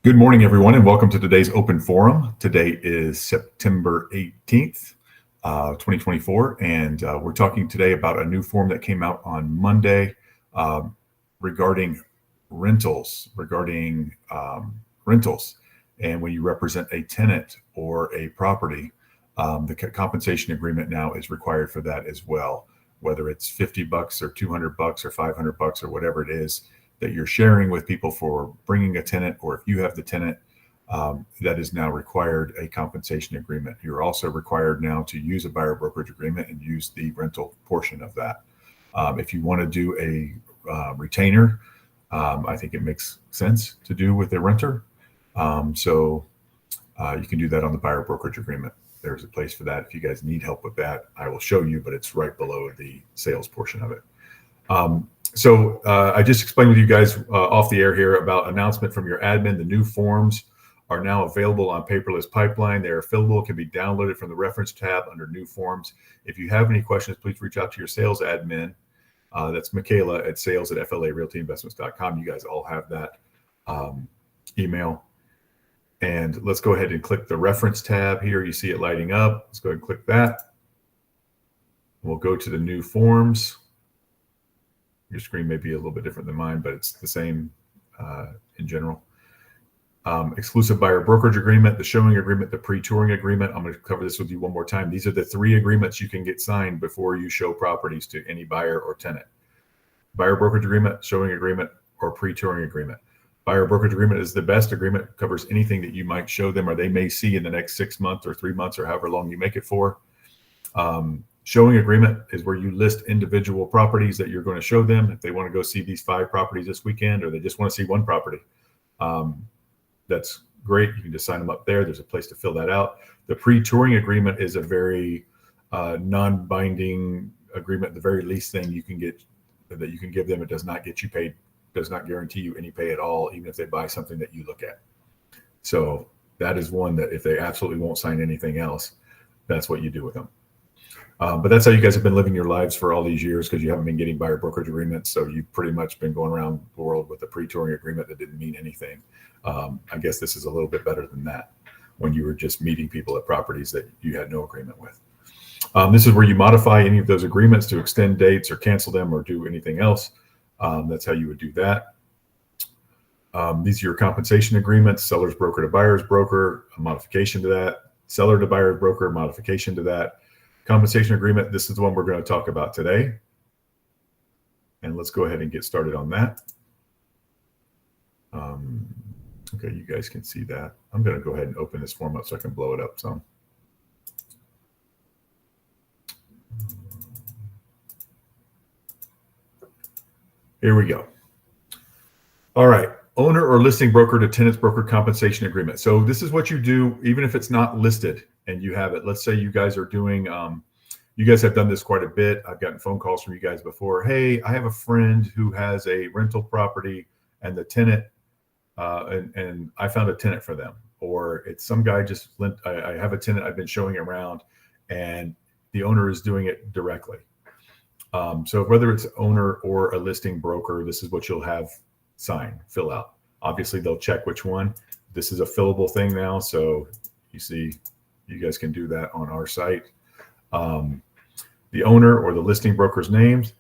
Good morning, everyone, and welcome to today's open forum. Today is September 18th, 2024, and we're talking today about a new form that came out on Monday regarding rentals, And when you represent a tenant or a property, the compensation agreement now is required for that as well, whether it's $50 or $200 or $500 or whatever it is that you're sharing with people for bringing a tenant, or if you have the tenant, that is now required a compensation agreement. You're also required now to use a buyer brokerage agreement and use the rental portion of that. If you want to do a retainer, I think it makes sense to do with a renter. So you can do that on the buyer brokerage agreement. There's a place for that. If you guys need help with that, I will show you, but it's right below the sales portion of it. So I just explained with you guys off the air here about announcement from your admin. The new forms are now available on Paperless Pipeline. They are fillable, can be downloaded from the reference tab under new forms. If you have any questions, please reach out to your sales admin. That's Michaela at sales@flarealtyinvestments.com. You guys all have that email. And let's go ahead and click the reference tab here. You see it lighting up. Let's go ahead and click that. We'll go to the new forms. Your screen may be a little bit different than mine, but it's the same in general. Exclusive buyer brokerage agreement, the showing agreement, the pre-touring agreement. I'm going to cover this with you one more time. These are the three agreements you can get signed before you show properties to any buyer or tenant. Buyer brokerage agreement, showing agreement, or pre-touring agreement. Buyer brokerage agreement is the best agreement, covers anything that you might show them or they may see in the next 6 months or 3 months or however long you make it for. Showing agreement is where you list individual properties that you're going to show them. If they want to go see these 5 properties this weekend, or they just want to see one property, that's great. You can just sign them up there. There's a place to fill that out. The pre-touring agreement is a very non-binding agreement. The very least thing you can get that you can give them, it does not get you paid, does not guarantee you any pay at all, even if they buy something that you look at. So that is one that if they absolutely won't sign anything else, that's what you do with them. But that's how you guys have been living your lives for all these years, because you haven't been getting buyer brokerage agreements. So you've pretty much been going around the world with a pre-touring agreement that didn't mean anything. I guess this is a little bit better than that, when you were just meeting people at properties that you had no agreement with. This is where you modify any of those agreements to extend dates or cancel them or do anything else. That's how you would do that. These are your compensation agreements: seller's broker to buyer's broker, a modification to that; seller to buyer's broker, modification to that. Compensation agreement, this is the one we're going to talk about today. And let's go ahead and get started on that. Okay, you guys can see that. I'm going to go ahead and open this form up so I can blow it up some. Here we go. All right. Owner or listing broker to tenants broker compensation agreement. So this is what you do, even if it's not listed and you have it. Let's say you guys are doing, you guys have done this quite a bit. I've gotten phone calls from you guys before. Hey, I have a friend who has a rental property and the tenant, and I found a tenant for them. Or it's some guy just lent, I have a tenant I've been showing around and the owner is doing it directly. So whether it's owner or a listing broker, this is what you'll have sign, fill out. Obviously they'll check which one. This is a fillable thing now, so you see you guys can do that on our site. The owner or the listing broker's names,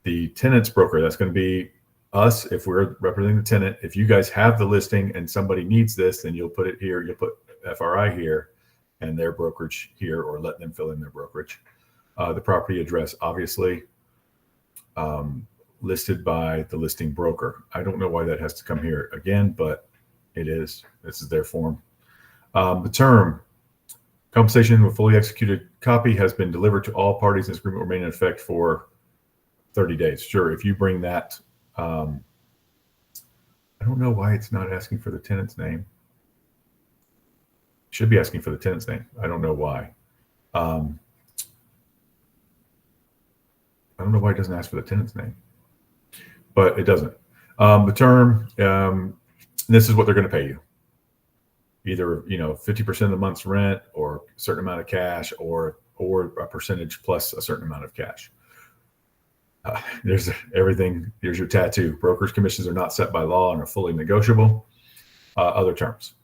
the tenant's broker, that's going to be us if we're representing the tenant. If you guys have the listing and somebody needs this, then you'll put it here, you'll put FRI here and their brokerage here, or let them fill in their brokerage. The property address, obviously, listed by the listing broker. I don't know why that has to come here again, but it is. This is their form. The term, compensation with fully executed copy has been delivered to all parties. This agreement will remain in effect for 30 days. Sure, if you bring that, I don't know why it's not asking for the tenant's name. It should be asking for the tenant's name. I don't know why. I don't know why it doesn't ask for the tenant's name, but it doesn't. The term, this is what they're going to pay you. Either 50% of the month's rent, or a certain amount of cash, or a percentage plus a certain amount of cash. There's everything. Here's your tattoo. Brokers' commissions are not set by law and are fully negotiable. other terms.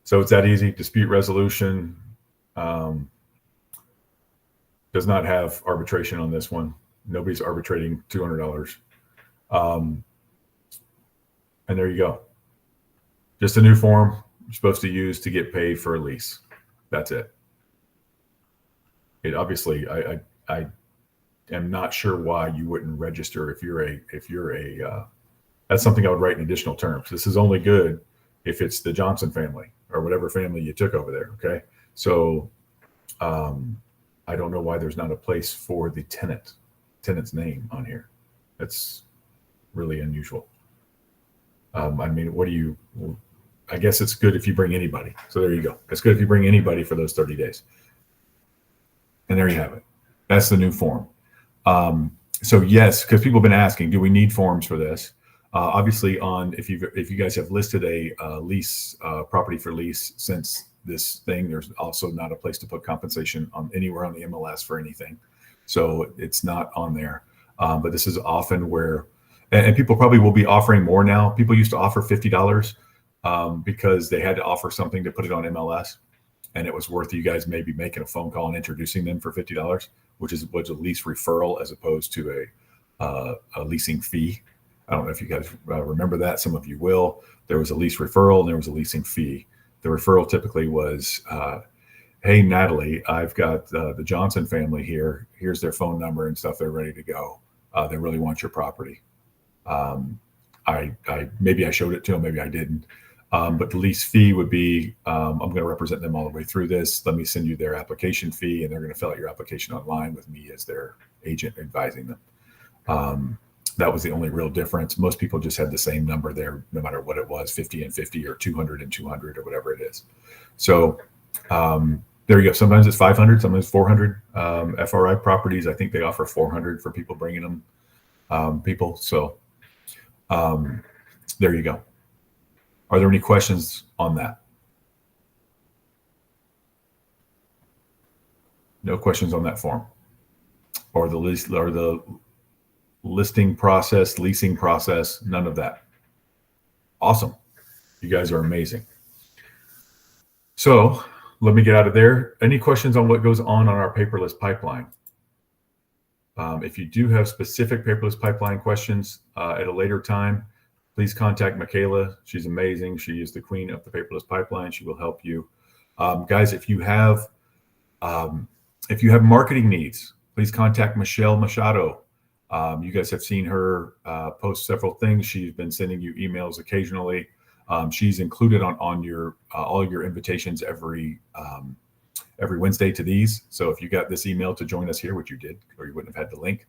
So it's that easy. Dispute resolution does not have arbitration on this one. Nobody's arbitrating $200. And there you go. Just a new form you're supposed to use to get paid for a lease. That's it. It obviously, I am not sure why you wouldn't register if you're a that's something I would write in additional terms. This is only good if it's the Johnson family or whatever family you took over there. Okay. So I don't know why there's not a place for the tenant's name on here. That's really unusual. I mean, I guess it's good if you bring anybody. So there you go. It's good if you bring anybody for those 30 days. And there you have it. That's the new form. So yes, because people have been asking, do we need forms for this? Obviously, if you guys have listed a lease property for lease since this thing, there's also not a place to put compensation on anywhere on the MLS for anything, so it's not on there. But this is often where, and people probably will be offering more now. People used to offer $50 because they had to offer something to put it on MLS, and it was worth you guys maybe making a phone call and introducing them for $50, which was a lease referral as opposed to a leasing fee. I don't know if you guys remember that. Some of you will. There was a lease referral and there was a leasing fee. The referral typically was, hey, Natalie, I've got the Johnson family here. Here's their phone number and stuff. They're ready to go. They really want your property. Maybe I showed it to them, maybe I didn't. But the lease fee would be, I'm going to represent them all the way through this. Let me send you their application fee, and they're going to fill out your application online with me as their agent advising them. That was the only real difference. Most people just had the same number there, no matter what it was, 50 and 50 or 200 and 200 or whatever it is. So there you go. Sometimes it's 500, sometimes 400. FRI properties, I think they offer 400 for people bringing them people. So there you go. Are there any questions on that? No questions on that form or the lease or the listing process, leasing process, none of that. Awesome. You guys are amazing. So let me get out of there. Any questions on what goes on our paperless pipeline? If you do have specific paperless pipeline questions at a later time, please contact Michaela. She's amazing. She is the queen of the paperless pipeline. She will help you. Guys, if you have marketing needs, please contact Michelle Machado. You guys have seen her post several things. She's been sending you emails occasionally. She's included on your all your invitations every Wednesday to these. So if you got this email to join us here, which you did, or you wouldn't have had the link,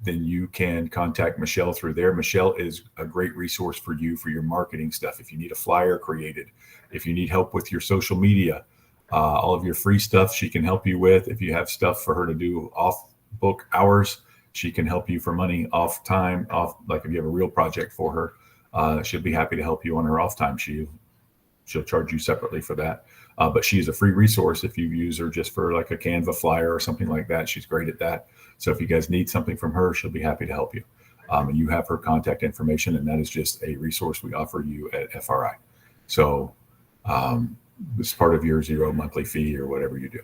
then you can contact Michelle through there. Michelle is a great resource for you for your marketing stuff. If you need a flyer created, if you need help with your social media, all of your free stuff she can help you with. If you have stuff for her to do off book hours, she can help you for money off time, like if you have a real project for her, she'll be happy to help you on her off time. She'll charge you separately for that. But she is a free resource if you use her just for like a Canva flyer or something like that. She's great at that. So if you guys need something from her, she'll be happy to help you. And you have her contact information, and that is just a resource we offer you at FRI. So it's part of your $0 monthly fee or whatever you do.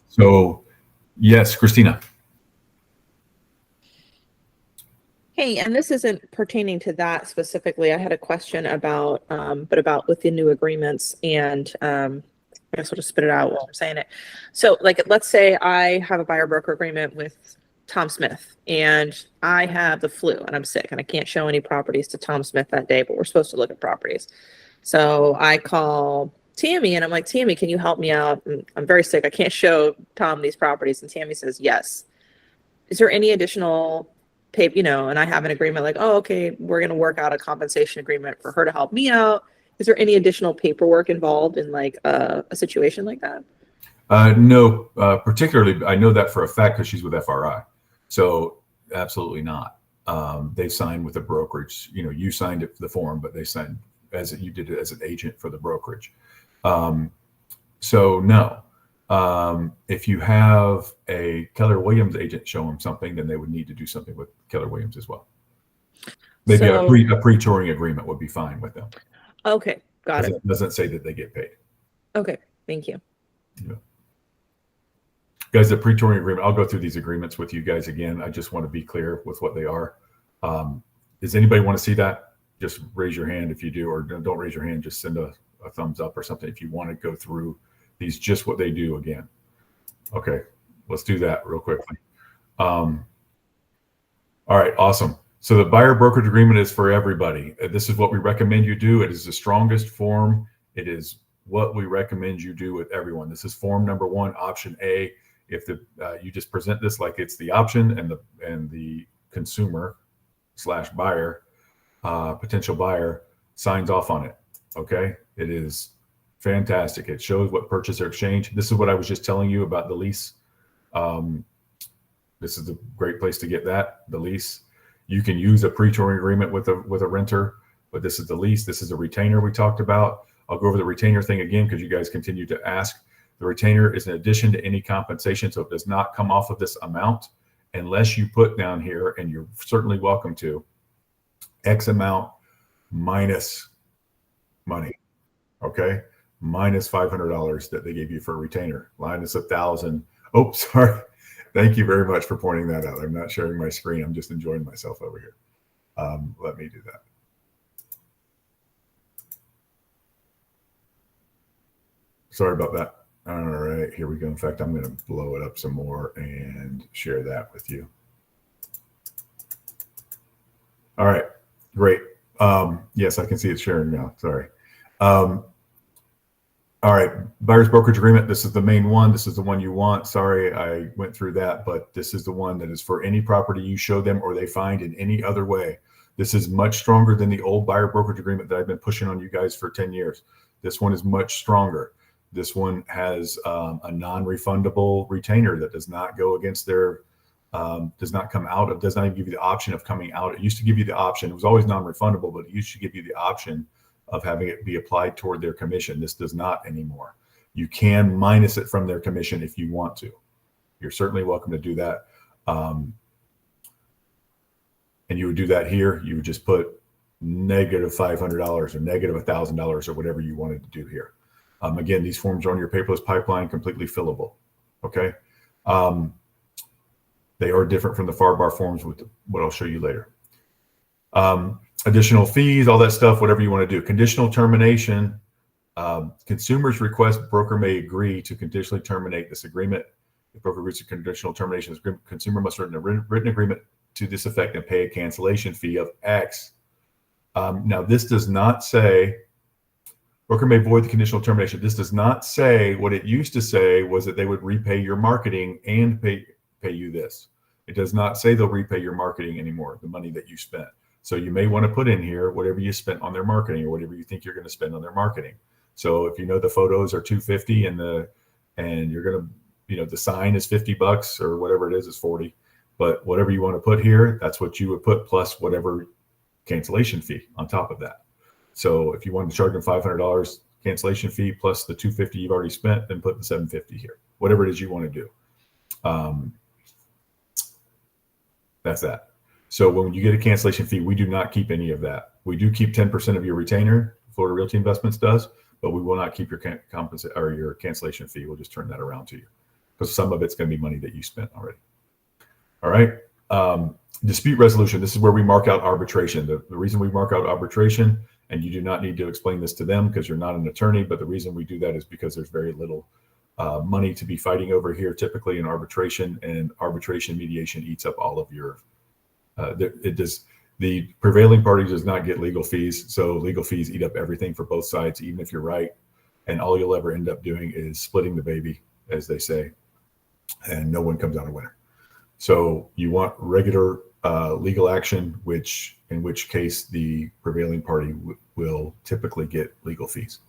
So yes, Christina. Hey, and this isn't pertaining to that specifically. I had a question about, but about with the new agreements, and I guess I'll just spit it out while I'm saying it. So, like, let's say I have a buyer broker agreement with Tom Smith, and I have the flu, and I'm sick, and I can't show any properties to Tom Smith that day, but we're supposed to look at properties. So I call Tammy, and I'm like, Tammy, can you help me out? I'm very sick. I can't show Tom these properties. And Tammy says, yes. Is there any additional pay, and I have an agreement like, oh, okay, we're going to work out a compensation agreement for her to help me out. Is there any additional paperwork involved in like a situation like that? No, particularly, I know that for a fact because she's with FRI. So absolutely not. They signed with a brokerage. You signed it for the form, but they signed you did it as an agent for the brokerage. So no. If you have a Keller Williams agent show them something, then they would need to do something with Keller Williams as well. Maybe a pre-touring agreement would be fine with them. Okay, got it. It doesn't say that they get paid. Okay, thank you. Yeah. Guys, the pre-touring agreement, I'll go through these agreements with you guys again. I just want to be clear with what they are. Does anybody want to see that? Just raise your hand if you do, or don't raise your hand, just send a thumbs up or something if you want to go through these, just what they do again. Okay, let's do that real quickly. All right, awesome. So the buyer brokerage agreement is for everybody. This is what we recommend you do. It is the strongest form. It is what we recommend you do with everyone. This is form number 1, option A. If you just present this like it's the option, and the consumer / buyer, potential buyer, signs off on it. Okay, it is fantastic. It shows what purchase or exchange. This is what I was just telling you about the lease. This is a great place to get that, the lease. You can use a pre-touring agreement with a renter, but this is the lease. This is a retainer we talked about. I'll go over the retainer thing again because you guys continue to ask. The retainer is in addition to any compensation, so it does not come off of this amount unless you put down here, and you're certainly welcome to, X amount minus money, okay? Minus $500 that they gave you for a retainer, minus $1,000. Oh, sorry. Thank you very much for pointing that out. I'm not sharing my screen. I'm just enjoying myself over here. Let me do that. Sorry about that. All right, here we go. In fact, I'm going to blow it up some more and share that with you. All right, great. Yes, I can see it sharing now. Sorry. All right, buyer's brokerage agreement. This is the main one. This is the one you want. Sorry, I went through that, but this is the one that is for any property you show them or they find in any other way. This is much stronger than the old buyer brokerage agreement that I've been pushing on you guys for 10 years. This one is much stronger. This one has a non-refundable retainer that does not go against their, does not even give you the option of coming out. It used to give you the option. It was always non-refundable, but it used to give you the option of having it be applied toward their commission. This does not anymore. You can minus it from their commission if you want to. You're certainly welcome to do that. And you would do that here. You would just put negative $500 or negative $1,000 or whatever you wanted to do here. Again, these forms are on your paperless pipeline, completely fillable. Okay. They are different from the FAR/BAR forms with what I'll show you later. Additional fees, all that stuff, whatever you want to do. Conditional termination. Consumers request broker may agree to conditionally terminate this agreement. If broker agrees to conditional termination, the consumer must write a written agreement to this effect and pay a cancellation fee of X. Now, this does not say broker may void the conditional termination. This does not say, what it used to say was that they would repay your marketing and pay you this. It does not say they'll repay your marketing anymore, the money that you spent. So you may want to put in here whatever you spent on their marketing or whatever you think you're going to spend on their marketing. So if you know the photos are $250 and you're going to, the sign is $50 or whatever it is 40, but whatever you want to put here, that's what you would put plus whatever cancellation fee on top of that. So if you want to charge them $500 cancellation fee plus the $250 you've already spent, then put the $750 here, whatever it is you want to do. That's that. So when you get a cancellation fee, we do not keep any of that. We do keep 10% of your retainer. Florida Realty Investments does, but we will not keep your your cancellation fee. We'll just turn that around to you because some of it's going to be money that you spent already. All right. Dispute resolution. This is where we mark out arbitration. The reason we mark out arbitration, and you do not need to explain this to them because you're not an attorney, but the reason we do that is because there's very little money to be fighting over here, typically in arbitration, and arbitration mediation eats up all of your, the prevailing party does not get legal fees. So legal fees eat up everything for both sides, even if you're right. And all you'll ever end up doing is splitting the baby, as they say, and no one comes out a winner. So you want regular legal action, in which case the prevailing party will typically get legal fees.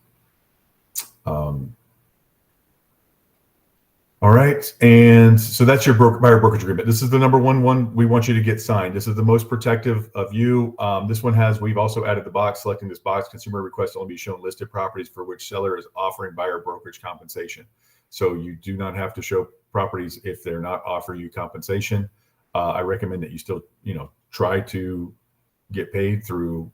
All right, and so that's your buyer brokerage agreement. This is the number one we want you to get signed. This is the most protective of you. This one we've also added the box. Selecting this box, consumer request only be shown listed properties for which seller is offering buyer brokerage compensation. So you do not have to show properties if they're not offering you compensation. I recommend that you still, try to get paid through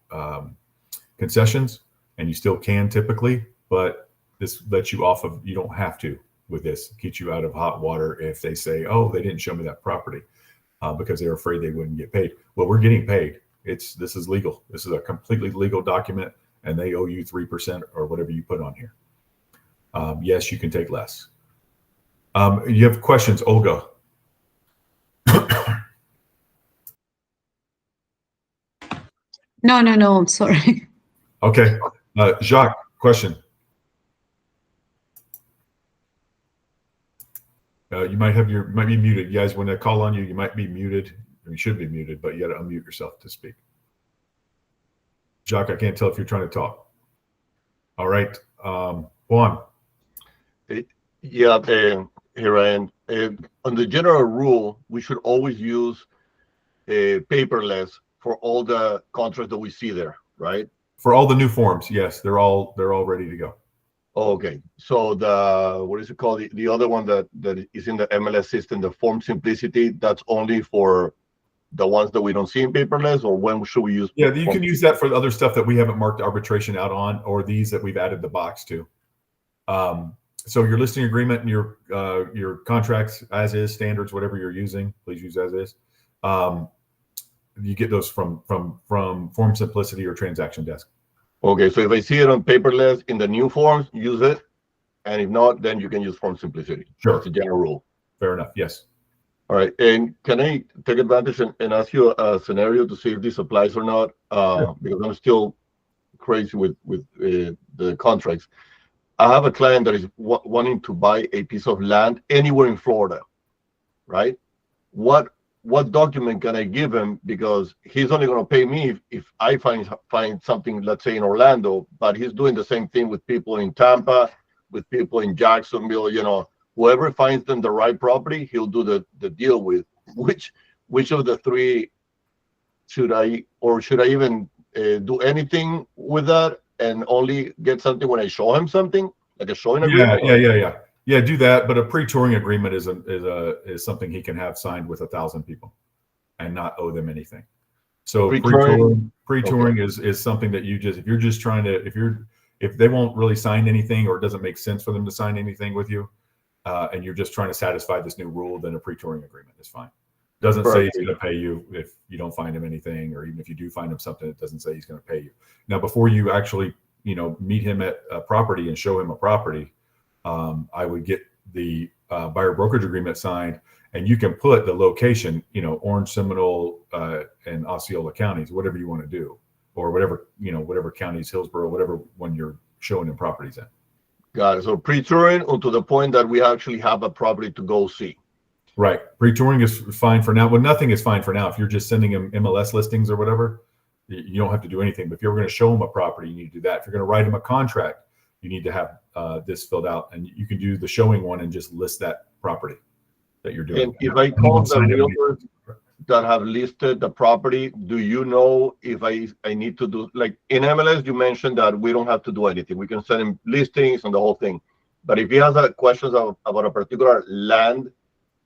concessions, and you still can typically, but this lets you off of, you don't have to with this, get you out of hot water if they say, oh, they didn't show me that property because they're afraid they wouldn't get paid. Well, we're getting paid. This is legal. This is a completely legal document, and they owe you 3% or whatever you put on here. Yes, you can take less. You have questions, Olga? No, I'm sorry. Okay. Jacques, question. You might be muted. You guys, when I call on you, you might be muted. You should be muted, but you got to unmute yourself to speak. Jacques, I can't tell if you're trying to talk. All right. Juan. Yeah, here I am. On the general rule, we should always use paperless for all the contracts that we see there, right? For all the new forms, yes, they're all ready to go. Oh, okay. So what is it called? The other one that is in the MLS system, the Form Simplicity, that's only for the ones that we don't see in paperless, or when should we use? Yeah, you can use that for the other stuff that we haven't marked arbitration out on, or these that we've added the box to. So your listing agreement and your contracts as is, standards, whatever you're using, please use as is. You get those from Form Simplicity or Transaction Desk. Okay, so if I see it on paperless in the new forms, use it, and if not, then you can use Form Simplicity. Sure. That's the general rule. Fair enough. Yes. All right, and can I take advantage and ask you a scenario to see if this applies or not? Sure. Because I'm still crazy with the contracts. I have a client that is wanting to buy a piece of land anywhere in Florida, right? What document can I give him? Because he's only going to pay me if I find something, let's say in Orlando, but he's doing the same thing with people in Tampa, with people in Jacksonville, whoever finds them the right property, he'll do the deal with. Which of the three should I even do anything with that and only get something when I show him something, like a showing agreement? Yeah, do that. But a pre-touring agreement is something he can have signed with 1,000 people and not owe them anything. So pre-touring is something that if they won't really sign anything, or it doesn't make sense for them to sign anything with you, and you're just trying to satisfy this new rule, then a pre-touring agreement is fine. Doesn't say he's going to pay you if you don't find him anything, or even if you do find him something, it doesn't say he's going to pay you. Now, before you actually, meet him at a property and show him a property, I would get the buyer brokerage agreement signed, and you can put the location, Orange, Seminole, and Osceola counties, whatever you want to do, or whatever counties, Hillsborough, whatever one you're showing him properties in. Got it. So pre-touring to the point that we actually have a property to go see. Right. Pre-touring is fine for now. Well, nothing is fine for now. If you're just sending him MLS listings or whatever, you don't have to do anything. But if you're going to show him a property, you need to do that. If you're going to write him a contract, you need to have this filled out, and you can do the showing one and just list that property that you're doing. And if I call the realtors that have listed the property, do you know if I need to do, like in MLS, you mentioned that we don't have to do anything. We can send him listings and the whole thing. But if he has questions about a particular land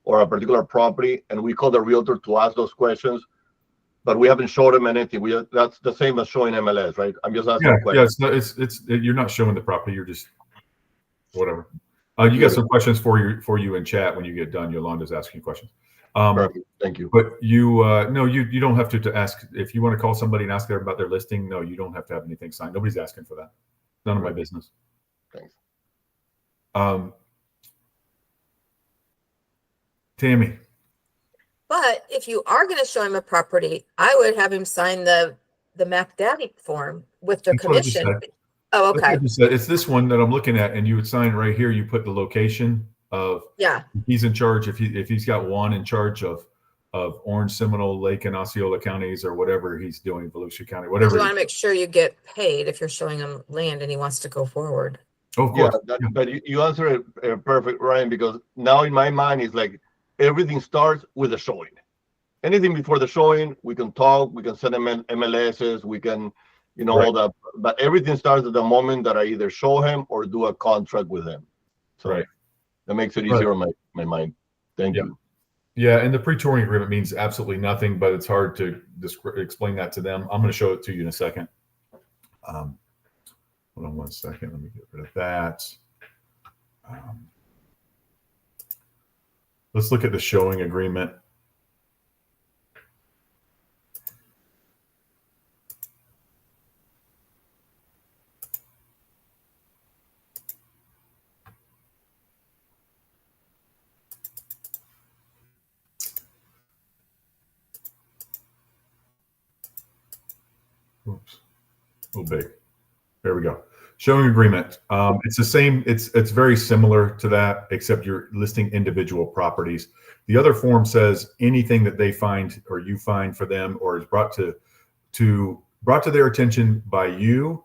or a particular property, and we call the realtor to ask those questions, but we haven't showed him anything, that's the same as showing MLS, right? I'm just asking questions. Yeah, you're not showing the property. You're just whatever. You got some questions for you in chat when you get done. Yolanda's asking questions. Perfect. Thank you. But you don't have to ask. If you want to call somebody and ask them about their listing, no, you don't have to have anything signed. Nobody's asking for that. None of my business. Thanks. Tammy. But if you are going to show him a property, I would have him sign the Mac Daddy form with the commission. Oh, okay. It's this one that I'm looking at, and you would sign right here. You put the location of, he's in charge. If he's got Juan in charge of Orange, Seminole, Lake, and Osceola counties, or whatever he's doing, Volusia County, whatever. You want to make sure you get paid if you're showing him land and he wants to go forward. Oh, of course. Yeah, but you answered it perfect, Ryan, because now in my mind it's like everything starts with the showing. Anything before the showing, we can talk, we can send them MLSs, we can, all that. But everything starts at the moment that I either show him or do a contract with him. So that makes it easier on my mind. Thank you. Yeah, and the pre-touring agreement means absolutely nothing, but it's hard to explain that to them. I'm going to show it to you in a second. Hold on one second. Let me get rid of that. Let's look at the showing agreement. Oops, a little big. There we go. Showing agreement. It's the same. It's very similar to that, except you're listing individual properties. The other form says anything that they find or you find for them or is brought to their attention by you,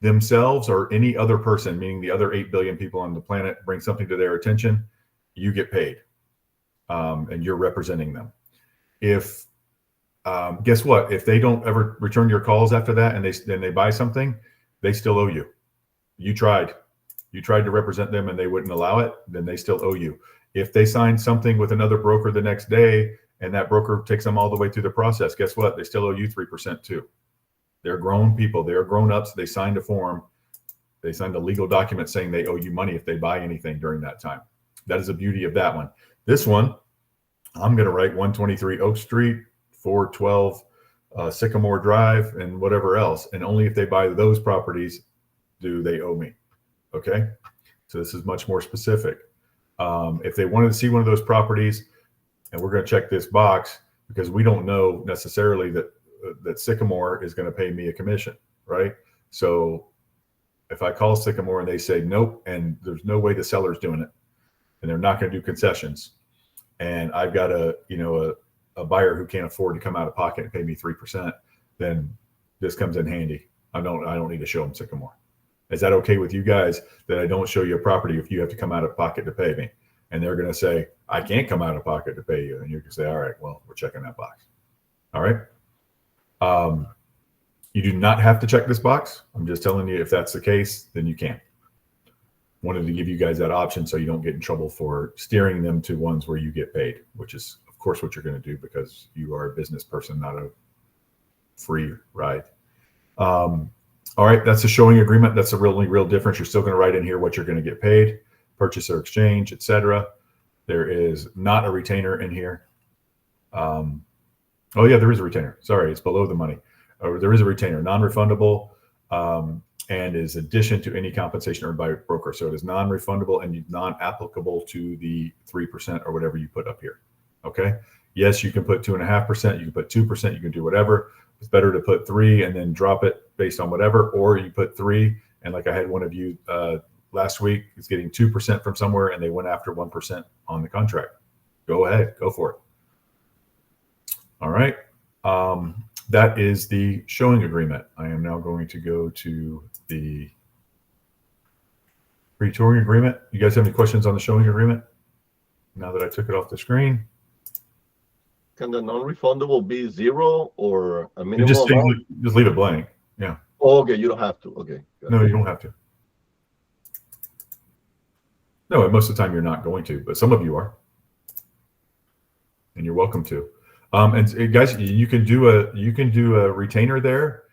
themselves, or any other person, meaning the other 8 billion people on the planet, bring something to their attention, you get paid, and you're representing them. If guess what? If they don't ever return your calls after that, and they buy something, they still owe you. You tried to represent them and they wouldn't allow it, then they still owe you. If they sign something with another broker the next day and that broker takes them all the way through the process, guess what? They still owe you 3% too. They're grown people. They're grown ups. They signed a form. They signed a legal document saying they owe you money if they buy anything during that time. That is the beauty of that one. This one, I'm going to write 123 Oak Street, 412 Sycamore Drive, and whatever else. And only if they buy those properties do they owe me. Okay. So this is much more specific. If they wanted to see one of those properties, and we're going to check this box because we don't know necessarily that Sycamore is going to pay me a commission, right? So if I call Sycamore and they say nope, and there's no way the seller's doing it, and they're not going to do concessions, and I've got a buyer who can't afford to come out of pocket and pay me 3%, then this comes in handy. I don't need to show them Sycamore. Is that okay with you guys that I don't show you a property if you have to come out of pocket to pay me? And they're going to say, I can't come out of pocket to pay you. And you can say, all right, well, we're checking that box. All right. You do not have to check this box. I'm just telling you, if that's the case, then you can. Wanted to give you guys that option so you don't get in trouble for steering them to ones where you get paid, which is, of course, what you're going to do because you are a business person, not a free ride. All right, that's a showing agreement. That's a real difference. You're still going to write in here what you're going to get paid, purchase or exchange, etc. There is not a retainer in here. Oh yeah, there is a retainer. Sorry, it's below the money. There is a retainer, non-refundable, and is addition to any compensation earned by a broker. So it is non-refundable and non-applicable to the 3% or whatever you put up here. Okay. Yes, you can put 2.5%. You can put 2%. You can do whatever. It's better to put 3 and then drop it based on whatever, or you put 3 and like I had one of you last week is getting 2% from somewhere and they went after 1% on the contract. Go ahead, go for it. All right. That is the showing agreement. I am now going to go to the pre-touring agreement. You guys have any questions on the showing agreement? Now that I took it off the screen. Can the non-refundable be 0 or a minimum Just amount? leave it blank. Yeah. Oh, okay, you don't have to. Okay. No, you don't have to. No, most of the time you're not going to, but some of you are, and you're welcome to. And guys, you can do a retainer there,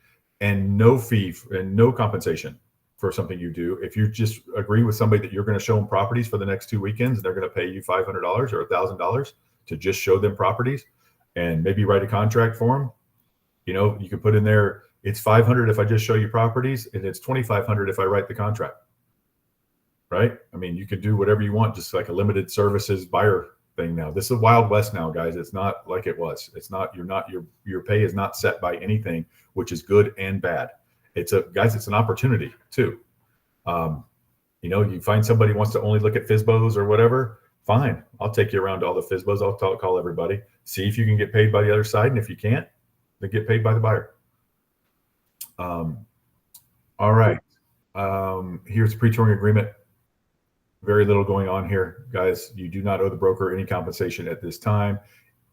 and no fee and no compensation for something you do. If you just agree with somebody that you're going to show them properties for the next 2 weekends, and they're going to pay you $500 or $1,000 to just show them properties, and maybe write a contract for them. You know, you can put in there, it's $500 if I just show you properties, and it's $2,500 if I write the contract. Right? I mean, you could do whatever you want, just like a limited services buyer thing now. This is Wild West now, guys. It's not like it was. It's not, your pay is not set by anything, which is good and bad. It's an opportunity too. You know, you find somebody who wants to only look at FSBOs or whatever, fine. I'll take you around to all the FSBOs. I'll call everybody, see if you can get paid by the other side. And if you can't, then get paid by the buyer. All right. Here's the pre-touring agreement. Very little going on here, guys. You do not owe the broker any compensation at this time.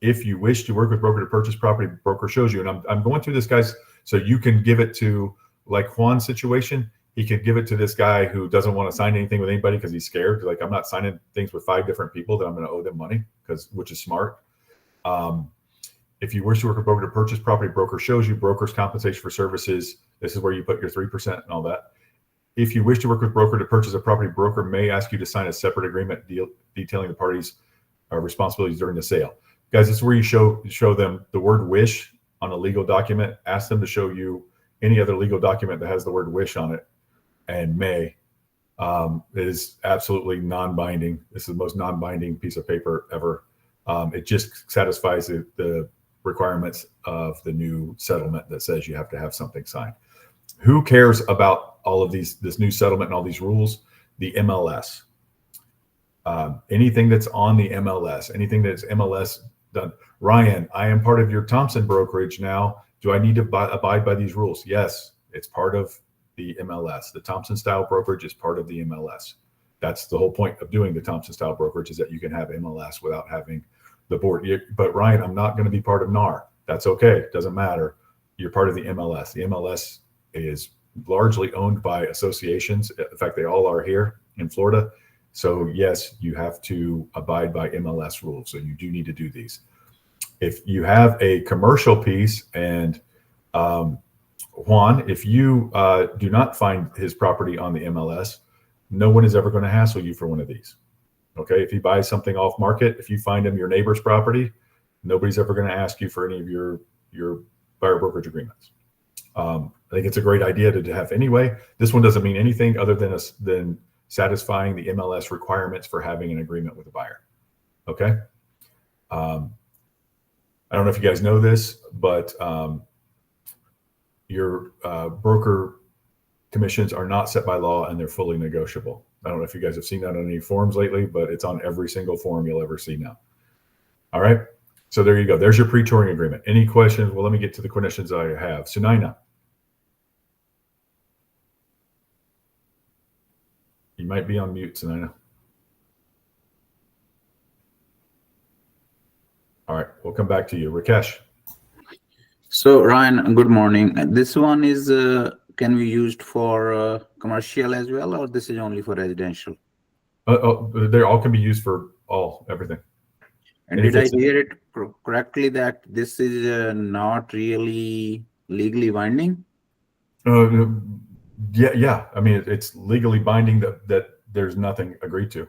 If you wish to work with broker to purchase property, broker shows you. And I'm going through this, guys, so you can give it to, like Juan's situation. He could give it to this guy who doesn't want to sign anything with anybody because he's scared. Like, I'm not signing things with 5 different people that I'm going to owe them money, which is smart. If you wish to work with broker to purchase property, broker shows you. Broker's compensation for services. This is where you put your 3% and all that. If you wish to work with broker to purchase a property, broker may ask you to sign a separate agreement detailing the parties' responsibilities during the sale. Guys, this is where you show them the word wish on a legal document. Ask them to show you any other legal document that has the word wish on it, and may. It is absolutely non-binding. This is the most non-binding piece of paper ever. It just satisfies the requirements of the new settlement that says you have to have something signed. Who cares about all of this new settlement and all these rules? The MLS. Anything that's on the MLS, anything that's MLS done. Ryan, I am part of your Thompson brokerage now. Do I need to abide by these rules? Yes, it's part of the MLS. The Thompson style brokerage is part of the MLS. That's the whole point of doing the Thompson style brokerage, is that you can have MLS without having the board. But Ryan, I'm not going to be part of NAR. That's okay. Doesn't matter. You're part of the MLS. The MLS is largely owned by associations. In fact, they all are here in Florida. So yes, you have to abide by MLS rules. So you do need to do these. If you have a commercial piece, and Juan, if you do not find his property on the MLS, no one is ever going to hassle you for one of these. Okay, if he buys something off market, if you find him your neighbor's property, nobody's ever going to ask you for any of your buyer brokerage agreements. I think it's a great idea to have anyway. This one doesn't mean anything other than satisfying the MLS requirements for having an agreement with a buyer. Okay. I don't know if you guys know this, but your broker commissions are not set by law, and they're fully negotiable. I don't know if you guys have seen that on any forums lately, but it's on every single forum you'll ever see now. All right. So there you go. There's your pre-touring agreement. Any questions? Well, let me get to the questions I have. Sunaina. You might be on mute, Sunaina. All right, we'll come back to you. Rakesh. So Ryan, good morning. This one is, can be used for commercial as well, or this is only for residential? They all can be used for everything. And did I hear it correctly that this is not really legally binding? Yeah. I mean, it's legally binding that there's nothing agreed to.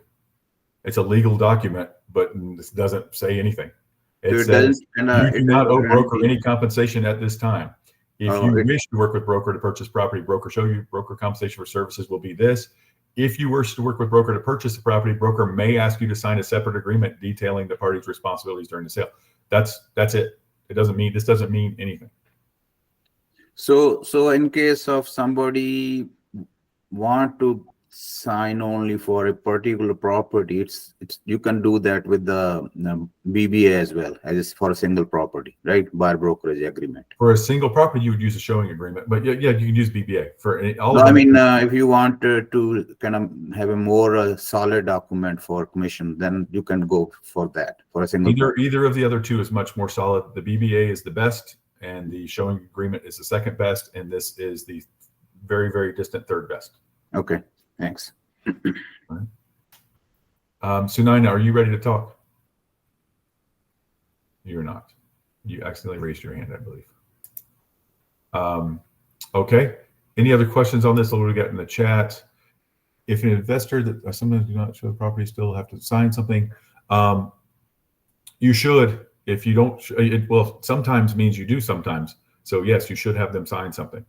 It's a legal document, but this doesn't say anything. It says you do not owe broker any compensation at this time. If you wish to work with broker to purchase property, broker show you broker compensation for services will be this. If you wish to work with broker to purchase the property, broker may ask you to sign a separate agreement detailing the party's responsibilities during the sale. That's it. This doesn't mean anything. So in case of somebody want to sign only for a particular property, it's you can do that with the BBA as well as for a single property, right? Buyer brokerage agreement. For a single property, you would use a showing agreement, but yeah, you can use BBA for all. No, I mean, if you want to kind of have a more solid document for commission, then you can go for that for a single. Either of the other two is much more solid. The BBA is the best, and the showing agreement is the second best, and this is the very, very distant third best. Okay. Thanks. Right. Sunaina, are you ready to talk? You're not. You accidentally raised your hand, I believe. Okay. Any other questions on this? What we got in the chat? If an investor that sometimes do not show the property still have to sign something, you should. If you don't, well, sometimes means you do sometimes. So yes, you should have them sign something.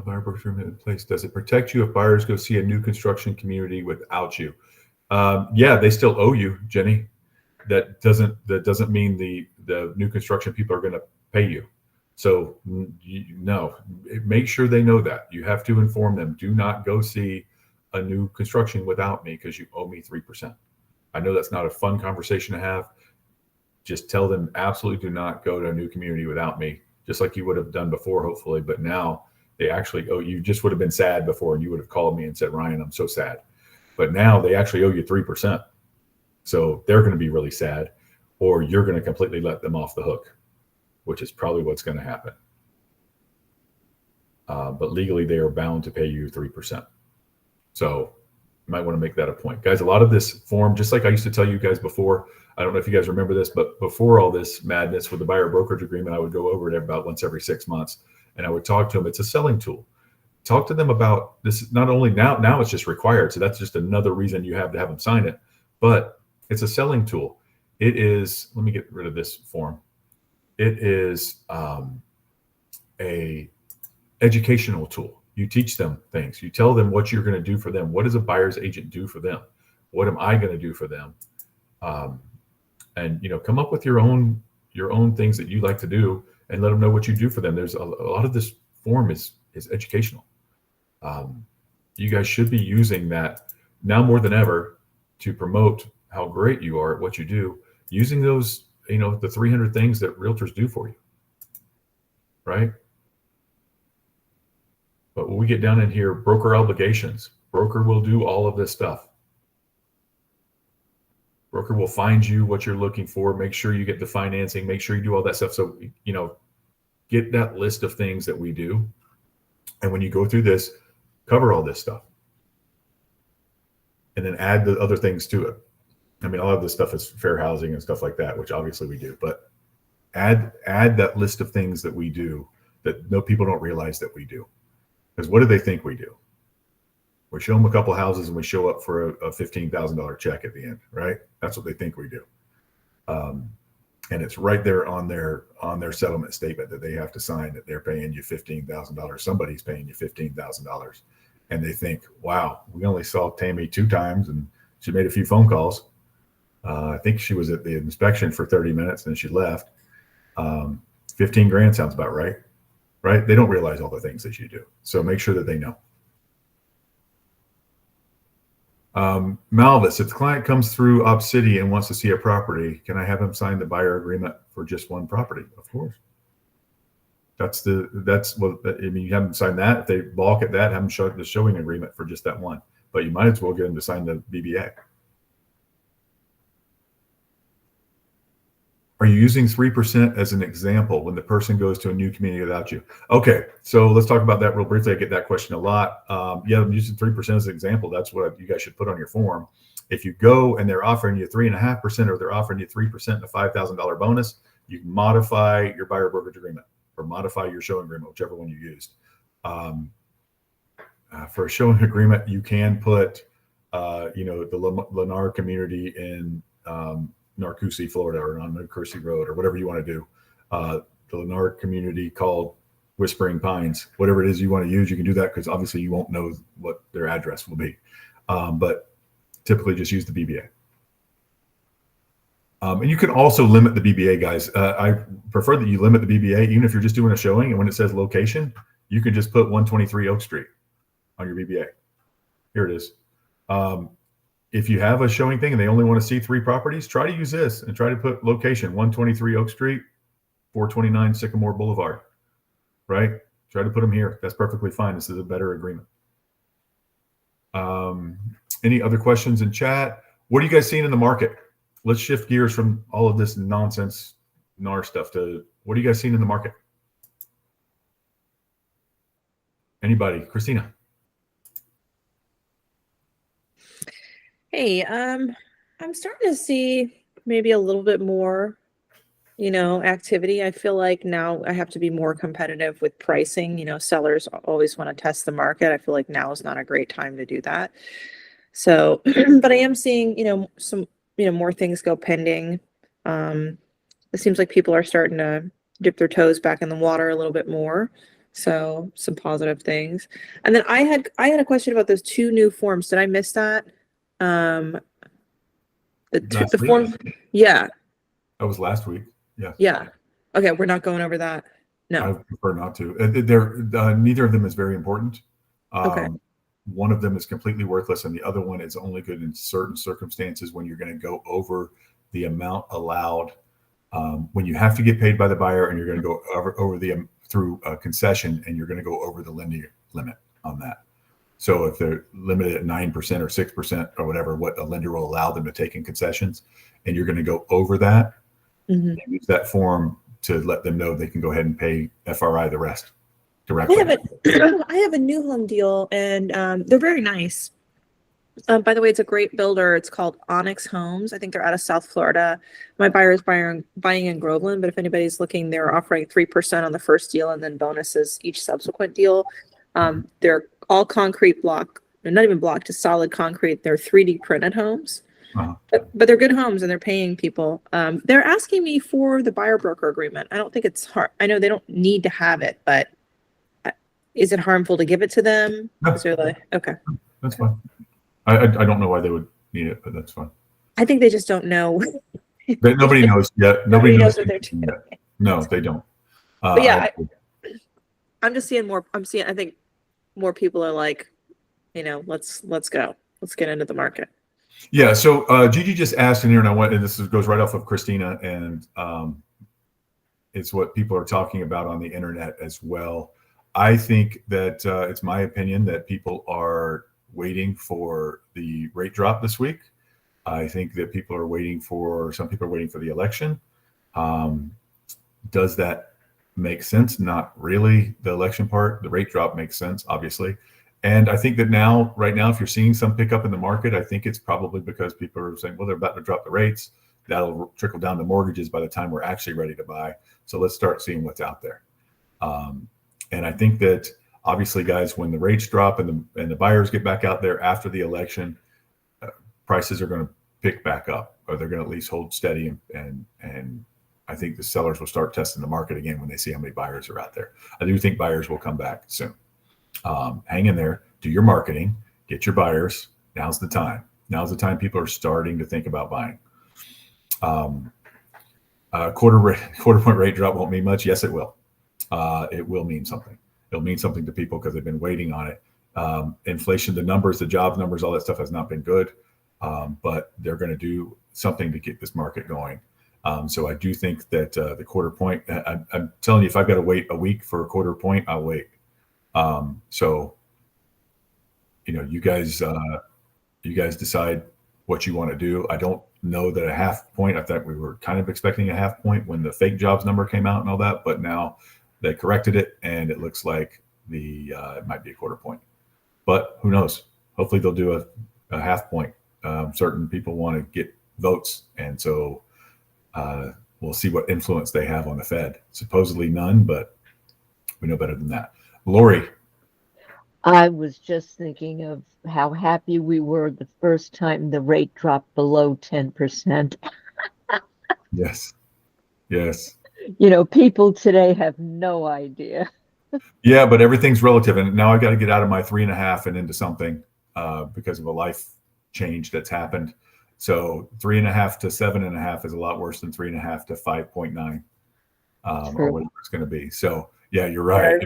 Buyer brokerage agreement in place. Does it protect you if buyers go see a new construction community without you? Yeah, they still owe you, Jenny. That doesn't mean the new construction people are going to pay you. So no, make sure they know that. You have to inform them. Do not go see a new construction without me because you owe me 3%. I know that's not a fun conversation to have. Just tell them absolutely do not go to a new community without me, just like you would have done before, hopefully. But now they actually owe you. Just would have been sad before, and you would have called me and said, Ryan, I'm so sad. But now they actually owe you 3%. So they're going to be really sad, or you're going to completely let them off the hook, which is probably what's going to happen. But legally, they are bound to pay you 3%. So You might want to make that a point. Guys, a lot of this form, just like I used to tell you guys before, I don't know if you guys remember this, but before all this madness with the buyer brokerage agreement, I would go over it about once every 6 months, and I would talk to them. It's a selling tool. Talk to them about this. Not only now it's just required. So that's just another reason you have to have them sign it, but it's a selling tool. It is, let me get rid of this form. It is a educational tool. You teach them things. You tell them what you're going to do for them. What does a buyer's agent do for them? What am I going to do for them? And come up with your own things that you like to do, and let them know what you do for them. There's a lot of this form is educational. You guys should be using that now more than ever to promote how great you are at what you do, using those, the 300 things that realtors do for you, right? But when we get down in here, broker obligations, broker will do all of this stuff. Broker will find you what you're looking for, make sure you get the financing, make sure you do all that stuff. So, get that list of things that we do. And when you go through this, cover all this stuff. And then add the other things to it. I mean, a lot of this stuff is fair housing and stuff like that, which obviously we do, but add that list of things that we do that people don't realize that we do. Because what do they think we do? We show them a couple houses and we show up for a $15,000 check at the end, right? That's what they think we do. And it's right there on their settlement statement that they have to sign that they're paying you $15,000. Somebody's paying you $15,000. And they think, wow, we only saw Tammy 2 times and she made a few phone calls. I think she was at the inspection for 30 minutes and she left. 15 grand sounds about right, right? They don't realize all the things that you do. So make sure that they know. Malvis, if the client comes through Opcity and wants to see a property, can I have him sign the buyer agreement for just one property? Of course. That's what, I mean, you have them sign that. If they balk at that, have them show the showing agreement for just that one. But you might as well get them to sign the BBA. Are you using 3% as an example when the person goes to a new community without you? Okay, so let's talk about that real briefly. I get that question a lot. Yeah, I'm using 3% as an example. That's what you guys should put on your form. If you go and they're offering you 3.5% or they're offering you 3% and a $5,000 bonus, you can modify your buyer brokerage agreement or modify your showing agreement, whichever one you used. For a showing agreement, you can put, the Lennar community in Narcoossee, Florida, or on Narcoossee Road, or whatever you want to do. The Lennar community called Whispering Pines, whatever it is you want to use, you can do that because obviously you won't know what their address will be. But typically just use the BBA. And you can also limit the BBA, guys. I prefer that you limit the BBA, even if you're just doing a showing, and when it says location, you can just put 123 Oak Street on your BBA. Here it is. If you have a showing thing and they only want to see 3 properties, try to use this and try to put location 123 Oak Street, 429 Sycamore Boulevard, right? Try to put them here. That's perfectly fine. This is a better agreement. Any other questions in chat? What are you guys seeing in the market? Let's shift gears from all of this nonsense NAR stuff to what are you guys seeing in the market? Anybody? Christina. Hey, I'm starting to see maybe a little bit more, activity. I feel like now I have to be more competitive with pricing. Sellers always want to test the market. I feel like now is not a great time to do that. So, but I am seeing, some, more things go pending. It seems like people are starting to dip their toes back in the water a little bit more. So some positive things. And then I had a question about those 2 new forms. Did I miss that? The form, yeah. That was last week. Yeah. Yeah. Okay, we're not going over that. No. I prefer not to. Neither of them is very important. Okay. One of them is completely worthless, and the other one is only good in certain circumstances when you're going to go over the amount allowed. When you have to get paid by the buyer, and you're going to go over through a concession, and you're going to go over the lending limit on that. So if they're limited at 9% or 6% or whatever, what a lender will allow them to take in concessions, and you're going to go over that, use that form to let them know they can go ahead and pay FRI the rest directly. I have a new home deal, and they're very nice. By the way, it's a great builder. It's called Onyx Homes. I think they're out of South Florida. My buyer is buying in Groveland, but if anybody's looking, they're offering 3% on the first deal and then bonuses each subsequent deal. They're all concrete block, not even block, just solid concrete. They're 3D printed homes. Uh-huh. But they're good homes and they're paying people. They're asking me for the buyer broker agreement. I don't think it's hard. I know they don't need to have it, but is it harmful to give it to them? No. Is there like, okay. That's fine. I don't know why they would need it, but that's fine. I think they just don't know. But nobody knows yet. Nobody knows what they're doing. Yet. No, they don't. But yeah, I'm just seeing more. I think more people are like, let's go. Let's get into the market. Yeah. So Gigi just asked in here, and this goes right off of Christina, and it's what people are talking about on the internet as well. I think that it's my opinion that people are waiting for the rate drop this week. I think that some people are waiting for the election. Does that make sense? Not really. The election part, the rate drop makes sense, obviously. And I think that right now, if you're seeing some pickup in the market, I think it's probably because people are saying, well, they're about to drop the rates. That'll trickle down to mortgages by the time we're actually ready to buy. So let's start seeing what's out there. And I think that obviously, guys, when the rates drop and the buyers get back out there after the election, prices are going to pick back up, or they're going to at least hold steady. And I think the sellers will start testing the market again when they see how many buyers are out there. I do think buyers will come back soon. Hang in there, do your marketing, get your buyers. Now's the time. Now's the time people are starting to think about buying. Quarter point rate drop won't mean much. Yes, it will. It will mean something. It'll mean something to people because they've been waiting on it. Inflation, the numbers, the jobs numbers, all that stuff has not been good, but they're going to do something to get this market going. So I do think that the quarter point, I'm telling you, if I've got to wait a week for a quarter point, I'll wait. So, you guys decide what you want to do. I don't know that a half point, I thought we were kind of expecting a half point when the fake jobs number came out and all that, but now they corrected it and it looks like it might be a quarter point, but who knows? Hopefully they'll do a half point. Certain people want to get votes. And so we'll see what influence they have on the Fed. Supposedly none, but we know better than that. Lori. I was just thinking of how happy we were the first time the rate dropped below 10%. Yes. People today have no idea. Yeah, but everything's relative. And now I've got to get out of my 3.5 and into something because of a life change that's happened. So 3.5 to 7.5 is a lot worse than 3.5 to 5.9 or whatever it's going to be. So yeah, you're right. I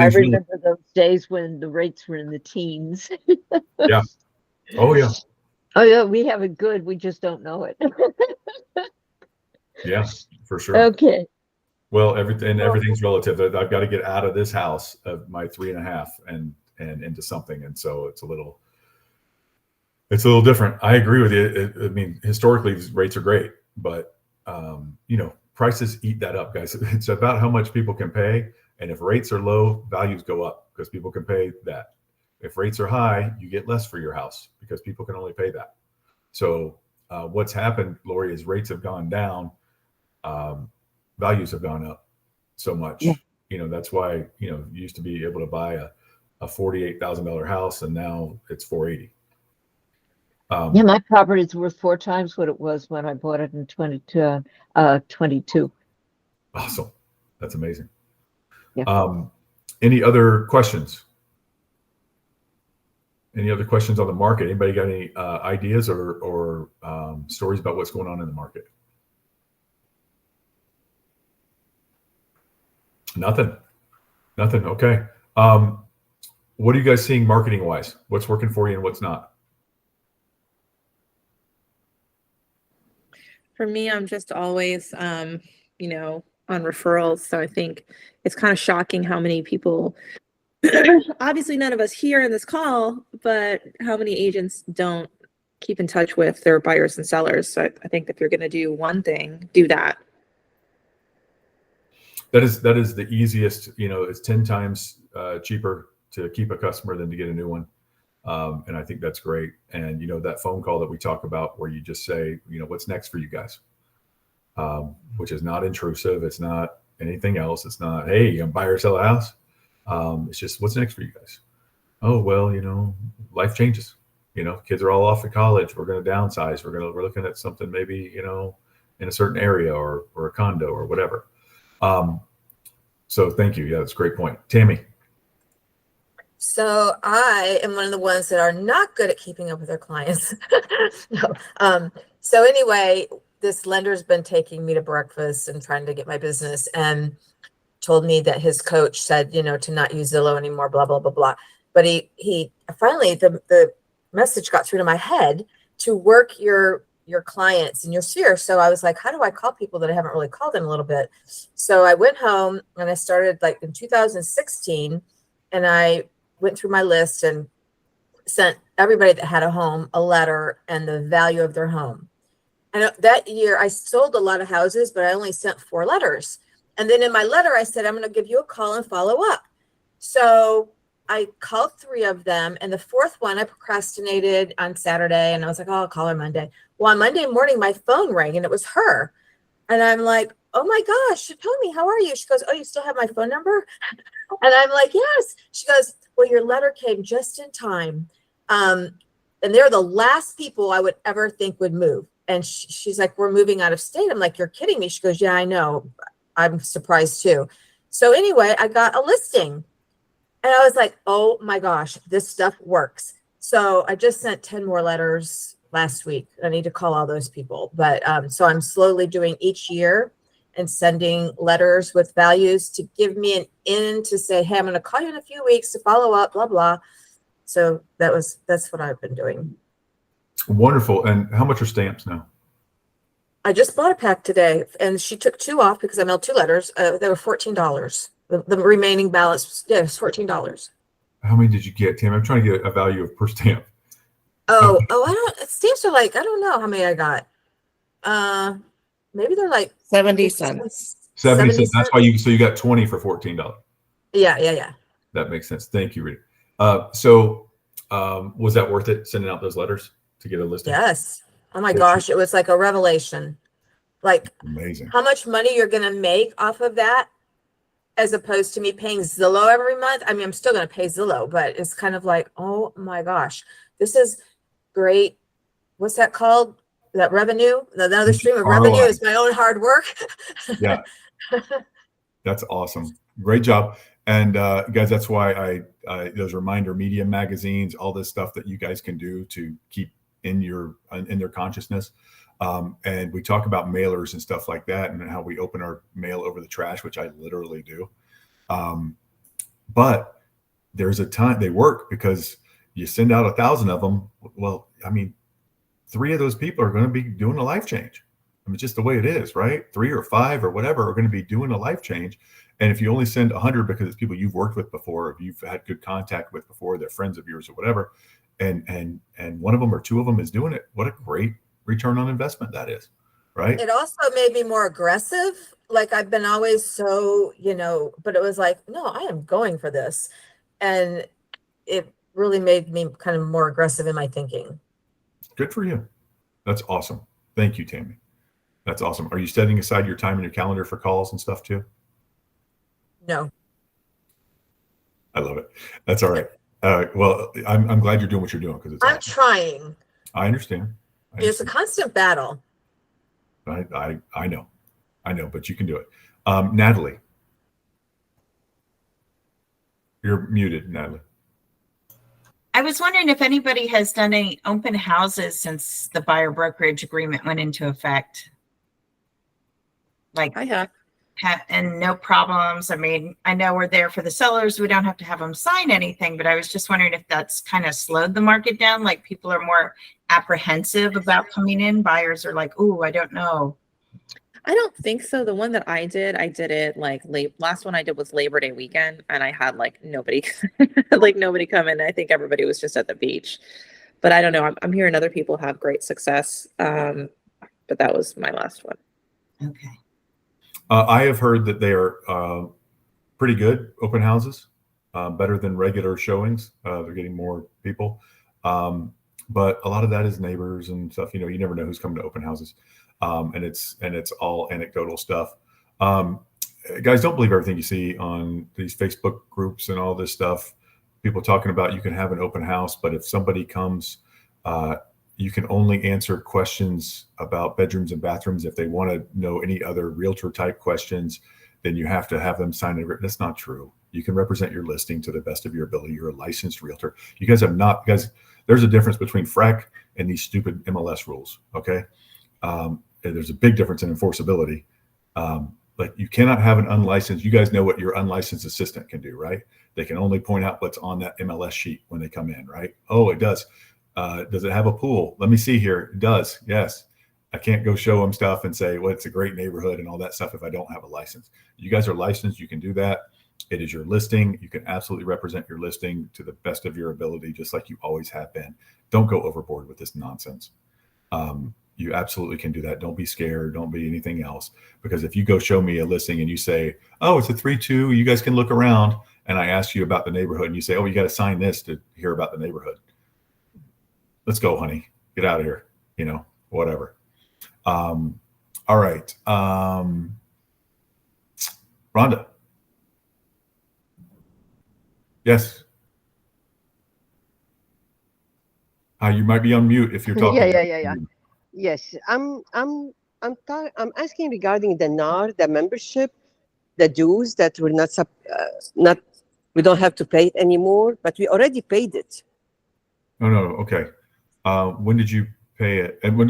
remember those days when the rates were in the teens. Yeah. Oh yeah. Oh yeah, we have it good. We just don't know it. Yeah, for sure. Okay. Well, everything's relative. I've got to get out of this house of my 3.5 and into something, and so it's a little different. I agree with you. I mean, historically, these rates are great, but prices eat that up, guys. It's about how much people can pay, and if rates are low, values go up because people can pay that. If rates are high, you get less for your house because people can only pay that. So what's happened, Lori, is rates have gone down. Values have gone up so much. Yeah. That's why, you used to be able to buy a $48,000 house and now it's $480,000. Yeah, my property is worth 4 times what it was when I bought it in 22. Awesome. That's amazing. Yeah. Any other questions? Any other questions on the market? Anybody got any ideas or stories about what's going on in the market? Nothing. Okay. What are you guys seeing marketing wise? What's working for you and what's not? For me, I'm just always, on referrals. So I think it's kind of shocking how many people, obviously none of us here in this call, but how many agents don't keep in touch with their buyers and sellers. So I think if you're going to do one thing, do that. That is the easiest, it's 10 times cheaper to keep a customer than to get a new one. And I think that's great. And, that phone call that we talk about where you just say, what's next for you guys? Which is not intrusive. It's not anything else. It's not, hey, you gonna buy or sell a house? It's just, what's next for you guys? Oh, well, life changes. Kids are all off to college. We're going to downsize. We're looking at something maybe, in a certain area or a condo or whatever. So thank you. Yeah, that's a great point. Tammy. So I am one of the ones that are not good at keeping up with their clients. No. So anyway, this lender's been taking me to breakfast and trying to get my business, and told me that his coach said, to not use Zillow anymore, blah, blah, blah, blah. But he finally, the message got through to my head to work your clients in your sphere. So I was like, how do I call people that I haven't really called in a little bit? So I went home and I started like in 2016, and I went through my list and sent everybody that had a home a letter and the value of their home. And that year I sold a lot of houses, but I only sent 4 letters. And then in my letter, I said, I'm going to give you a call and follow up. So I called 3 of them. And the 4th one, I procrastinated on Saturday. And I was like, oh, I'll call her Monday. Well, on Monday morning, my phone rang and it was her. And I'm like, oh my gosh, Tommy, how are you? She goes, oh, you still have my phone number? And I'm like, yes. She goes, well, your letter came just in time. And they're the last people I would ever think would move. And she's like, we're moving out of state. I'm like, you're kidding me. She goes, yeah, I know. I'm surprised too. So anyway, I got a listing and I was like, oh my gosh, this stuff works. So I just sent 10 more letters last week. I need to call all those people. But so I'm slowly doing each year and sending letters with values to give me an in to say, hey, I'm going to call you in a few weeks to follow up, blah, blah. So that's what I've been doing. Wonderful. And how much are stamps now? I just bought a pack today, and she took 2 off because I mailed 2 letters. They were $14. The remaining balance, yeah, it's $14. How many did you get, Tim? I'm trying to get a value of per stamp. Oh, stamps are like, I don't know how many I got. Maybe they're like 70 cents. 70 cents. That's why you got 20 for $14. Yeah. That makes sense. Thank you, Rita. So was that worth it, sending out those letters to get a listing? Yes. Oh my gosh, it was like a revelation. Like, amazing. How much money you're going to make off of that, as opposed to me paying Zillow every month. I mean, I'm still going to pay Zillow, but it's kind of like, oh my gosh, this is great. What's that called? That revenue? Another stream of revenue is my own hard work. Yeah. That's awesome. Great job. And guys, that's why I those reminder media magazines, all this stuff that you guys can do to keep in their consciousness. And we talk about mailers and stuff like that, and how we open our mail over the trash, which I literally do. But there's a time they work, because you send out 1,000 of them. Well, I mean, 3 of those people are going to be doing a life change. I mean, just the way it is, right? 3 or 5 or whatever are going to be doing a life change. And if you only send 100 because it's people you've worked with before, or you've had good contact with before, they're friends of yours or whatever, and one of them or 2 of them is doing it, what a great return on investment that is, right? It also made me more aggressive. Like, I've been always so, but it was like, no, I am going for this. And it really made me kind of more aggressive in my thinking. Good for you. That's awesome. Thank you, Tammy. That's awesome. Are you setting aside your time in your calendar for calls and stuff too? No. I love it. That's all right. Well, I'm glad you're doing what you're doing, because I'm trying. I understand. It's a constant battle. I know, but you can do it. Natalie, you're muted, Natalie. I was wondering if anybody has done any open houses since the buyer brokerage agreement went into effect. Like, I have. And no problems. I mean, I know we're there for the sellers. We don't have to have them sign anything, but I was just wondering if that's kind of slowed the market down. Like, people are more apprehensive about coming in. Buyers are like, "Ooh, I don't know." I don't think so. The one that I did it like last one I did was Labor Day weekend, and I had like nobody, nobody come in. I think everybody was just at the beach, but I don't know. I'm hearing other people have great success. But that was my last one. Okay. I have heard that they are pretty good open houses. better than regular showings. They're getting more people. But a lot of that is neighbors and stuff. You know, you never know who's coming to open houses. And it's all anecdotal stuff. Guys, don't believe everything you see on these Facebook groups and all this stuff. People talking about you can have an open house, but if somebody comes, you can only answer questions about bedrooms and bathrooms. If they want to know any other realtor type questions, then you have to have them sign it. That's not true. You can represent your listing to the best of your ability. You're a licensed realtor. You guys have not, guys, there's a difference between FRAC and these stupid MLS rules. Okay. And there's a big difference in enforceability. Like you cannot have an unlicensed, you guys know what your unlicensed assistant can do, right? They can only point out what's on that MLS sheet when they come in, right? Oh, it does. Does it have a pool? Let me see here. It does. Yes. I can't go show them stuff and say, well, it's a great neighborhood and all that stuff if I don't have a license. You guys are licensed. You can do that. It is your listing. You can absolutely represent your listing to the best of your ability, just like you always have been. Don't go overboard with this nonsense. You absolutely can do that. Don't be scared. Don't be anything else. Because if you go show me a listing and you say, oh, it's a 3-2, you guys can look around. And I ask you about the neighborhood and you say, oh, you got to sign this to hear about the neighborhood. Let's go, honey. Get out of here. You know, whatever. All right. Rhonda. Yes. You might be on mute if you're talking. Yeah. Yes, I'm asking regarding the NAR, the membership, the dues that we're not we don't have to pay it anymore, but we already paid it. No. Okay. When did you pay it? And when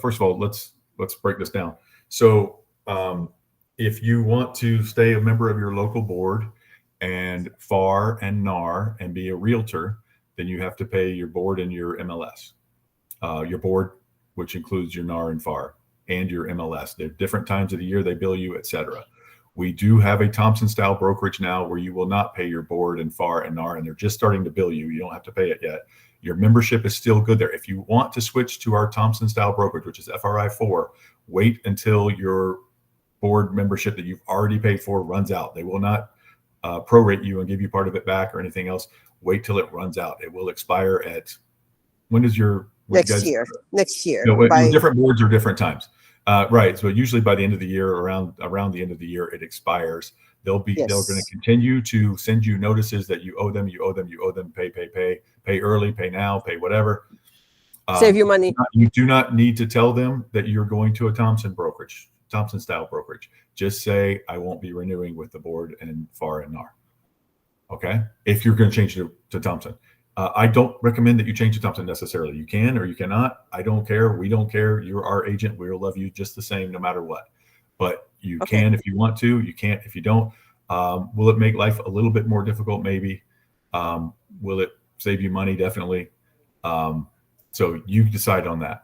first of all, let's break this down. So, if you want to stay a member of your local board and FAR and NAR and be a realtor, then you have to pay your board and your MLS. Your board, which includes your NAR and FAR and your MLS. They're different times of the year they bill you, etc. We do have a Thompson style brokerage now where you will not pay your board and FAR and NAR, and they're just starting to bill you. You don't have to pay it yet. Your membership is still good there. If you want to switch to our Thompson style brokerage, which is FRI4, wait until your board membership that you've already paid for runs out. They will not prorate you and give you part of it back or anything else. Wait till it runs out. It will expire at, when does your next year. No, different boards are different times. Right. So usually by the end of the year, around the end of the year, it expires. They're going to continue to send you notices that you owe them, pay early, pay now, pay whatever. Save you money. You do not need to tell them that you're going to a Thompson style brokerage. Just say, I won't be renewing with the board and FAR and NAR. Okay. If you're going to change to Thompson. I don't recommend that you change to Thompson necessarily. You can or you cannot. I don't care. We don't care. You're our agent. We'll love you just the same, no matter what. But you can if you want to. You can't if you don't. Will it make life a little bit more difficult? Maybe. Will it save you money? Definitely. So you decide on that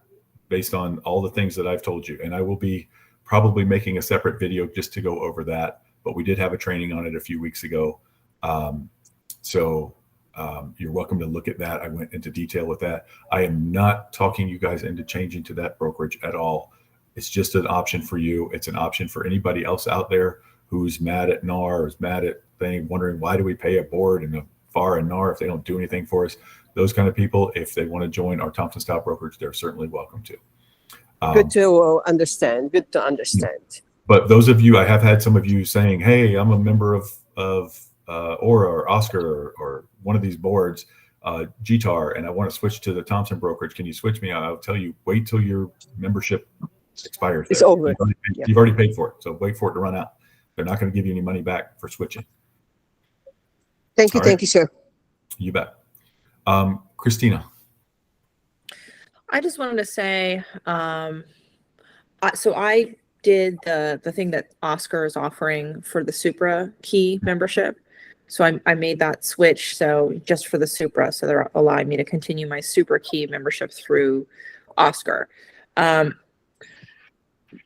based on all the things that I've told you. And I will be probably making a separate video just to go over that. But we did have a training on it a few weeks ago. You're welcome to look at that. I went into detail with that. I am not talking you guys into changing to that brokerage at all. It's just an option for you. It's an option for anybody else out there who's mad at NAR or is mad at thing, wondering why do we pay a board and a FAR and NAR if they don't do anything for us. Those kind of people, if they want to join our Thompson style brokerage, they're certainly welcome to. Good to understand. But those of you, I have had some of you saying, hey, I'm a member of Aura or Oscar or one of these boards, GTAR, and I want to switch to the Thompson brokerage. Can you switch me? I'll tell you, wait till your membership expires. It's over. You've already paid for it. So wait for it to run out. They're not going to give you any money back for switching. Thank you. Thank you, sir. You bet. Christina. I just wanted to say, so I did the thing that Oscar is offering for the Supra Key membership. So I made that switch. So just for the Supra, so they're allowing me to continue my Supra Key membership through Oscar.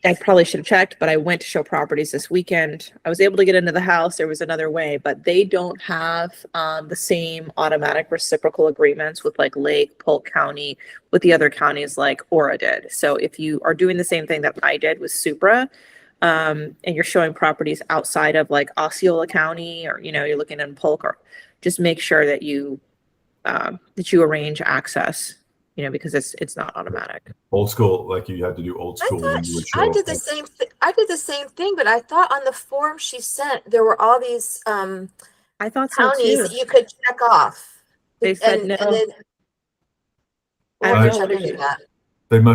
I probably should have checked, but I went to show properties this weekend. I was able to get into the house. There was another way, but they don't have the same automatic reciprocal agreements with like Lake, Polk County, with the other counties like Aura did. So if you are doing the same thing that I did with Supra, and you're showing properties outside of like Osceola County, or, you know, you're looking in Polk, or just make sure that you arrange access, you know, because it's not automatic. Old school, like you had to do old I school. thought when you would I show did the up. same thing. I did the same thing, but I thought on the form she sent there were all these I thought so counties too. that you could check off. They said no. And then I we'll don't have know to what check it into is.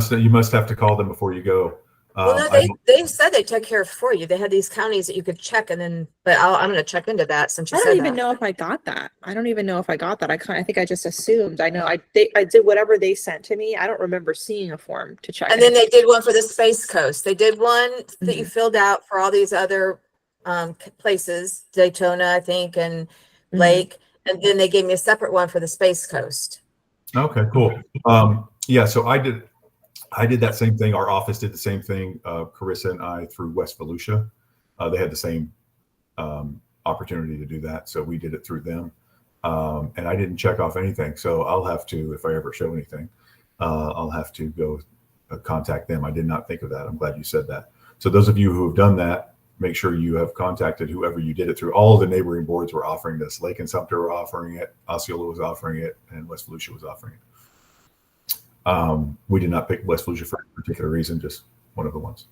that. You must have to call them before you go. Well, no, I they said they took care of it for you. They had these counties that you could check, and then, but I'm going to check into that since you I said don't even that. know if I got that. I don't even know if I got that. I think I just assumed. I know I did whatever they sent to me. I don't remember seeing a form to check. And then they did one for the Space Coast. They did one that you filled out for all these other places, Daytona, I think, and Lake. And then they gave me a separate one for the Space Coast. Okay, cool. Yeah, so I did that same thing. Our office did the same thing. Carissa and I through West Volusia. They had the same opportunity to do that, so we did it through them. And I didn't check off anything, so I'll have to, if I ever show anything, I'll have to go contact them. I did not think of that. I'm glad you said that. So those of you who have done that, make sure you have contacted whoever you did it through. All of the neighboring boards were offering this. Lake and Sumter were offering it, Osceola was offering it, and West Volusia was offering it. We did not pick West Volusia for a particular reason, just one of the ones.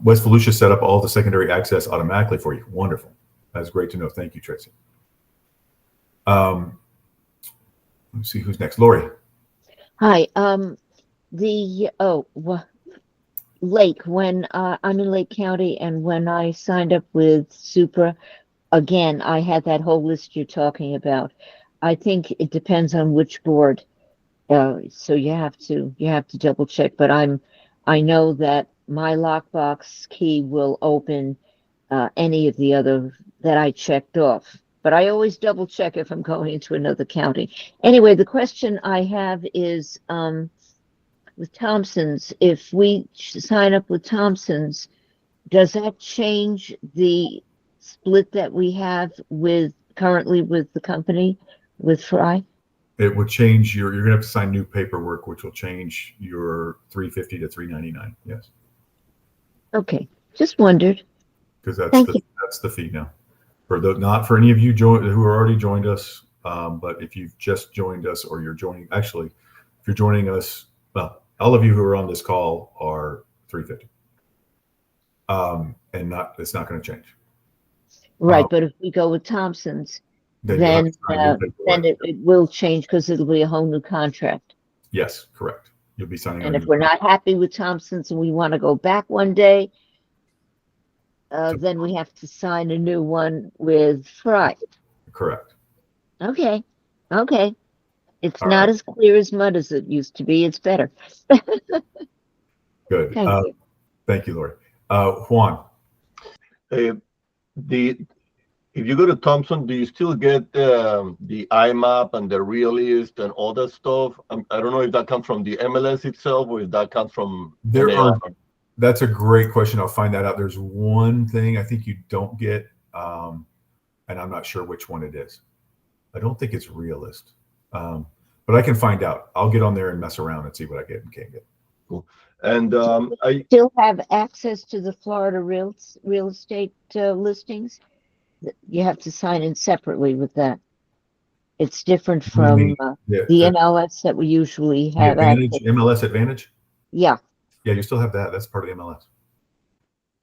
West Volusia set up all the secondary access automatically for you. Wonderful. That's great to know. Thank you, Tracy. Let's see who's next. Lori. Hi. Lake, when I'm in Lake County, and when I signed up with Supra, again, I had that whole list you're talking about. I think it depends on which board. So you have to double check, but I know that my lockbox key will open any of the other that I checked off, but I always double check if I'm going into another county. Anyway, the question I have is with Thompson's, if we sign up with Thompson's, does that change the split that we have currently with the company with Fry? It would change you're going to have to sign new paperwork, which will change your $350 to $399. Yes. Okay. Just wondered. Because that's the fee now. Not for any of you who are already joined us, but if you've just joined us or you're joining, actually, if you're joining us, well, all of you who are on this call are $350. And it's not going to change. Right, but if we go with Thompson's, then it will change because it'll be a whole new contract. Yes, correct. You'll be signing. And if we're not happy with Thompson's and we want to go back one day, then we have to sign a new one with Fry. Correct. Okay. It's not as clear as mud as it used to be. It's better. Good. Thank you, Lori. Juan. If you go to Thompson, do you still get the IMAP and the Realist and all that stuff? I don't know if that comes from the MLS itself or if that comes from That's a great question. I'll find that out. There's one thing I think you don't get, and I'm not sure which one it is. I don't think it's Realist, but I can find out. I'll get on there and mess around and see what I get and can't get. Cool. And I still have access to the Florida real estate listings. You have to sign in separately with that. It's different from the MLS that we usually have. MLS Advantage? Yeah. Yeah, you still have that. That's part of the MLS.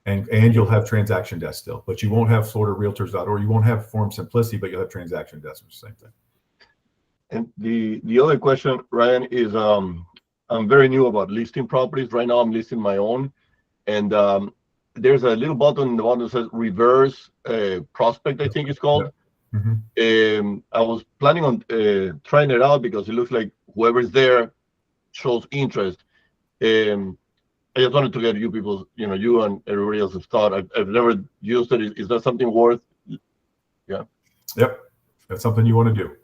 And you'll have transaction desk still, but you won't have FloridaRealtors.org. You won't have Form Simplicity, but you'll have transaction desk, which is the same thing. And the other question, Ryan, is I'm very new about listing properties. Right now I'm listing my own, and there's a little button, the one that says reverse prospect, I think it's called. Mm-hmm. I was planning on trying it out because it looks like whoever's there shows interest. I just wanted to get you people, you and everybody else's thought. I've never used it. Is that something worth? Yeah. Yep. That's something you want to do.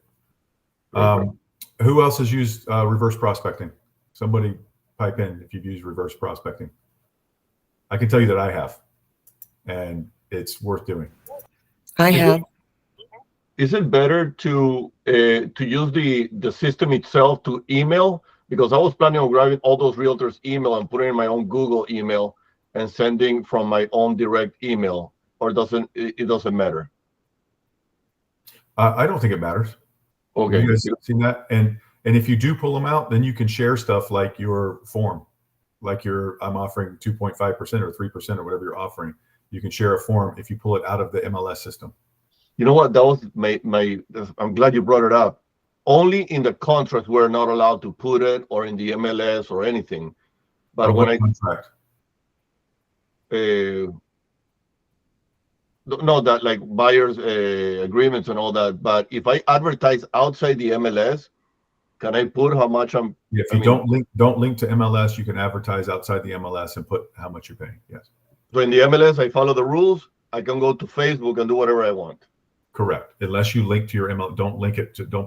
Who else has used reverse prospecting? Somebody pipe in if you've used reverse prospecting. I can tell you that I have, and it's worth doing. I have. Is it better to use the system itself to email? Because I was planning on grabbing all those realtors' email and putting in my own Google email and sending from my own direct email, or it doesn't matter? I don't think it matters. Okay. You guys seen that? And if you do pull them out, then you can share stuff like your form, like I'm offering 2.5% or 3% or whatever you're offering. You can share a form if you pull it out of the MLS system. You know what? That was I'm glad you brought it up. Only in the contract we're not allowed to put it, or in the MLS or anything. But when contract? No, that like buyers agreements and all that. But if I advertise outside the MLS, can I put how much I'm? Yeah, if you don't link to MLS, you can advertise outside the MLS and put how much you're paying. Yes. So in the MLS, I follow the rules. I can go to Facebook and do whatever I want. Correct. Unless you link to your MLS, don't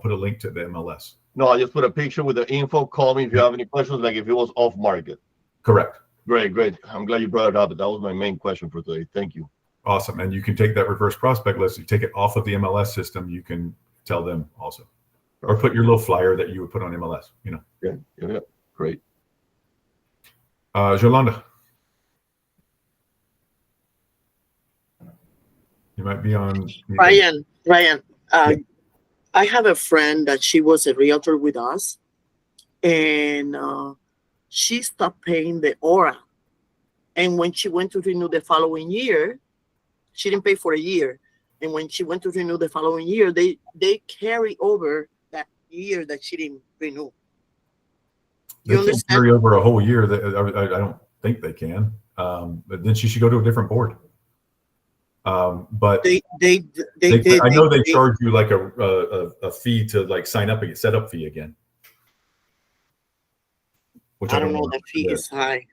put a link to the MLS. No, I just put a picture with the info. Call me if you have any questions, like if it was off market. Correct. Great. I'm glad you brought it up. That was my main question for today. Thank you. Awesome. And you can take that reverse prospect list. You take it off of the MLS system. You can tell them also, or put your little flyer that you would put on MLS, Yeah. Great. Yolanda. You might be on. Ryan, I have a friend that she was a realtor with us, and she stopped paying the Aura. And when she went to renew the following year, she didn't pay for a year. And when she went to renew the following year, they carry over that year that she didn't renew. They can carry over a whole year. I don't think they can. But then she should go to a different board. But they I know they charge you like a fee to like sign up and set up fee again. Which I don't know, the fee is high.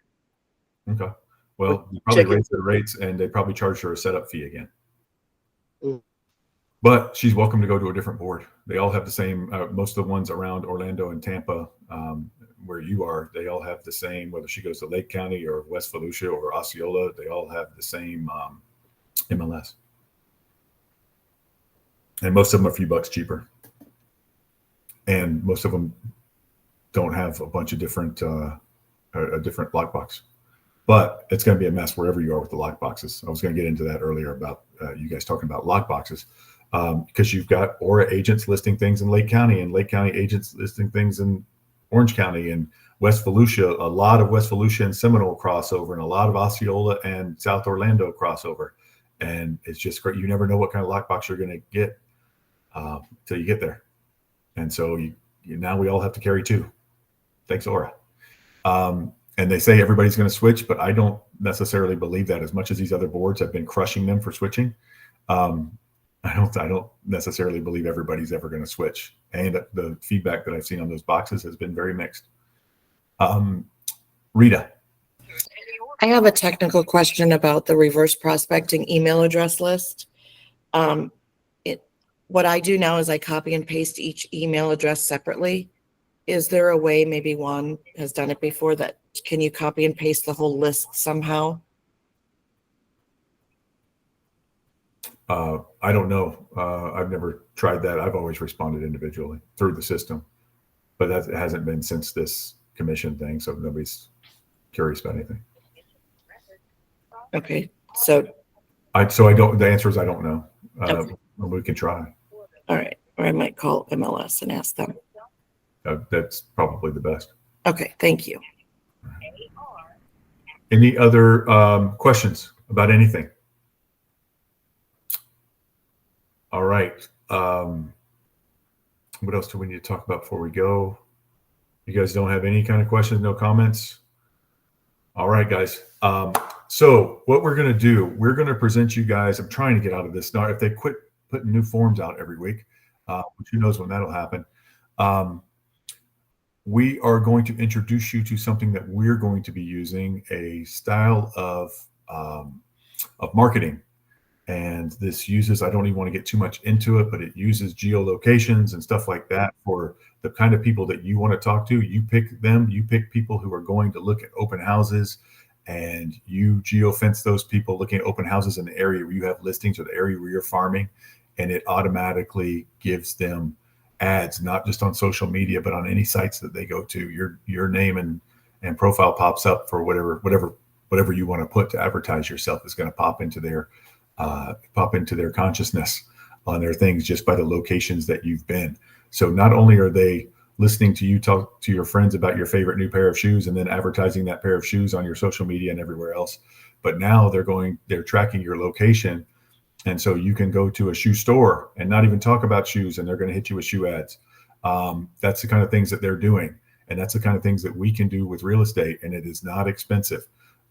Okay. Well, you probably raised their rates, and they probably charged her a setup fee again. Mm. But she's welcome to go to a different board. They all have the same. Most of the ones around Orlando and Tampa, where you are, they all have the same. Whether she goes to Lake County or West Volusia or Osceola, they all have the same MLS. And most of them are a few bucks cheaper. And most of them don't have a bunch of different a different lockbox. But it's going to be a mess wherever you are with the lockboxes. I was going to get into that earlier about you guys talking about lockboxes, because you've got Aura agents listing things in Lake County and Lake County agents listing things in Orange County and West Volusia. A lot of West Volusia and Seminole crossover, and a lot of Osceola and South Orlando crossover. And it's just great. You never know what kind of lockbox you're going to get till you get there. And so now we all have to carry two. Thanks, Aura. And they say everybody's going to switch, but I don't necessarily believe that. As much as these other boards have been crushing them for switching, I don't necessarily believe everybody's ever going to switch. And the feedback that I've seen on those boxes has been very mixed. Rita. I have a technical question about the reverse prospecting email address list. What I do now is I copy and paste each email address separately. Is there a way, maybe Juan has done it before, that can you copy and paste the whole list somehow? I don't know. I've never tried that. I've always responded individually through the system, but that hasn't been since this commission thing. So nobody's curious about anything. Okay. So I don't, the answer is I don't know. Okay. We can try. All right. Or I might call MLS and ask them. That's probably the best. Okay. Thank you. Any other questions about anything? All right. What else do we need to talk about before we go? You guys don't have any kind of questions, no comments? All right, guys. So what we're going to do, we're going to present you guys. I'm trying to get out of this now. If they quit putting new forms out every week, which who knows when that'll happen. We are going to introduce you to something that we're going to be using, a style of marketing. And this uses, I don't even want to get too much into it, but it uses geolocations and stuff like that for the kind of people that you want to talk to. You pick them, you pick people who are going to look at open houses, and you geofence those people looking at open houses in the area where you have listings or the area where you're farming, and it automatically gives them ads, not just on social media, but on any sites that they go to. Your name and profile pops up for whatever whatever you want to put to advertise yourself is going to pop into their consciousness on their things just by the locations that you've been. So not only are they listening to you talk to your friends about your favorite new pair of shoes and then advertising that pair of shoes on your social media and everywhere else, but now they're tracking your location. And so you can go to a shoe store and not even talk about shoes, and they're going to hit you with shoe ads. That's the kind of things that they're doing. And that's the kind of things that we can do with real estate, and it is not expensive.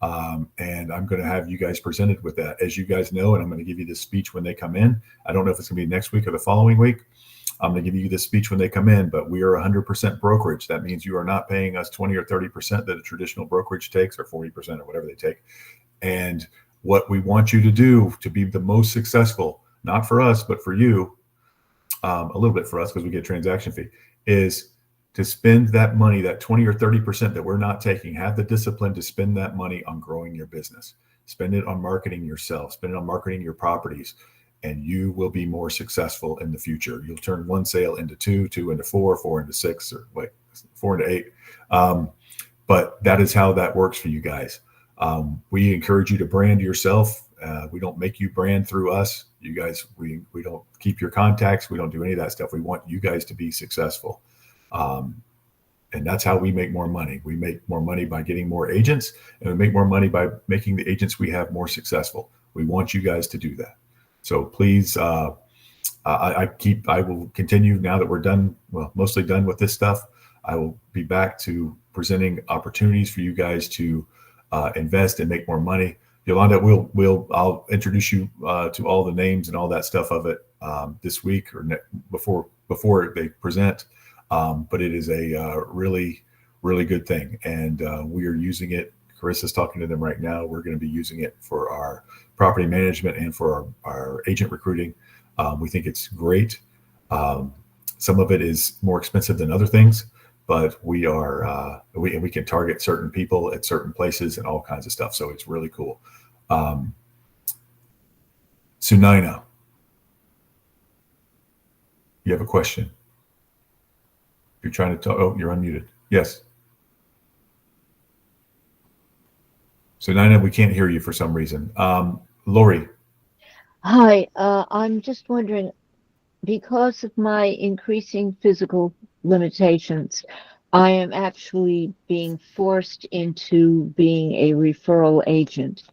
And I'm going to have you guys presented with that, as you guys know, and I'm going to give you this speech when they come in. I don't know if it's going to be next week or the following week. I'm going to give you this speech when they come in, but we are 100% brokerage. That means you are not paying us 20 or 30% that a traditional brokerage takes, or 40% or whatever they take. And what we want you to do to be the most successful, not for us, but for you, a little bit for us because we get a transaction fee, is to spend that money, that 20 or 30% that we're not taking. Have the discipline to spend that money on growing your business. Spend it on marketing yourself, spend it on marketing your properties, and you will be more successful in the future. You'll turn one sale into two, two into four, four into six, or wait, 4 into 8. But that is how that works for you guys. We encourage you to brand yourself. We don't make you brand through us. You guys, we don't keep your contacts. We don't do any of that stuff. We want you guys to be successful. And that's how we make more money. We make more money by getting more agents, and we make more money by making the agents we have more successful. We want you guys to do that. So please, I will continue now that we're done, well, mostly done with this stuff. I will be back to presenting opportunities for you guys to invest and make more money. Yolanda, I'll introduce you to all the names and all that stuff of it this week or before they present. But it is a really, really good thing, and we are using it. Carissa's talking to them right now. We're going to be using it for our property management and for our agent recruiting. We think it's great. Some of it is more expensive than other things, but we can target certain people at certain places and all kinds of stuff. So it's really cool. Sunaina, you have a question? You're trying to talk. Oh, you're unmuted. Yes. Sunaina, we can't hear you for some reason. Lori. Hi, I'm just wondering, because of my increasing physical limitations, I am actually being forced into being a referral agent.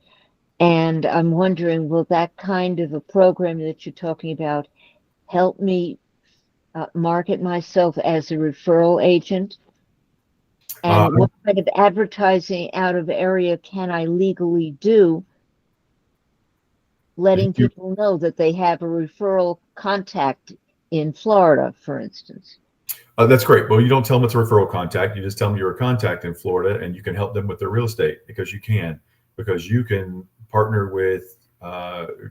And I'm wondering, will that kind of a program that you're talking about help me market myself as a referral agent? And what kind of advertising out of area can I legally do, letting people know that they have a referral contact in Florida, for instance? That's great. Well, you don't tell them it's a referral contact. You just tell them you're a contact in Florida, and you can help them with their real estate because you can partner with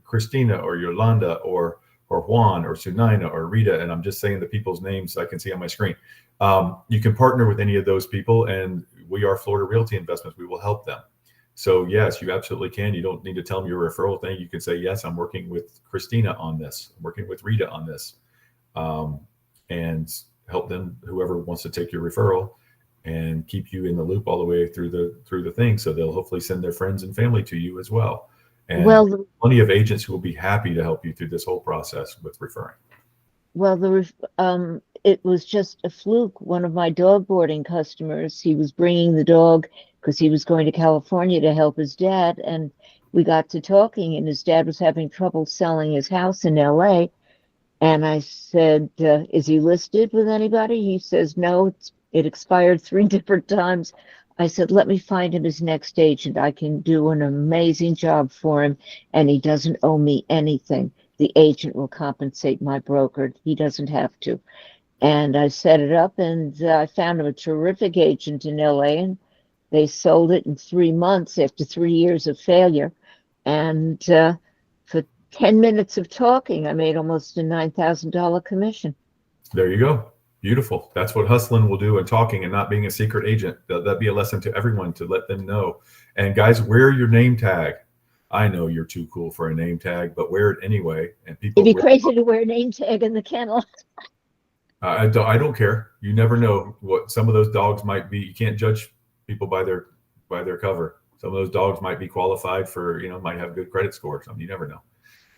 Christina or Yolanda or Juan or Sunaina or Rita, and I'm just saying the people's names I can see on my screen. You can partner with any of those people, and we are Florida Realty Investments. We will help them. So yes, you absolutely can. You don't need to tell them your referral thing. You can say, yes, I'm working with Christina on this. I'm working with Rita on this, and help them, whoever wants to take your referral, and keep you in the loop all the way through the thing. So they'll hopefully send their friends and family to you as well. And plenty of agents who will be happy to help you through this whole process with referring. Well, it was just a fluke. One of my dog boarding customers, he was bringing the dog because he was going to California to help his dad. And we got to talking, and his dad was having trouble selling his house in LA. And I said, is he listed with anybody? He says, no, it expired 3 different times. I said, let me find him his next agent. I can do an amazing job for him, and he doesn't owe me anything. The agent will compensate my broker. He doesn't have to. And I set it up, and I found him a terrific agent in LA, and they sold it in 3 months after 3 years of failure. And for 10 minutes of talking, I made almost a $9,000 commission. There you go. Beautiful. That's what hustling will do, and talking and not being a secret agent. That'd be a lesson to everyone to let them know. And guys, wear your name tag. I know you're too cool for a name tag, but wear it anyway. And people, it'd be crazy to wear a name tag in the kennel. I don't care. You never know what some of those dogs might be. You can't judge people by their cover. Some of those dogs might be qualified for, might have good credit score or something. You never know.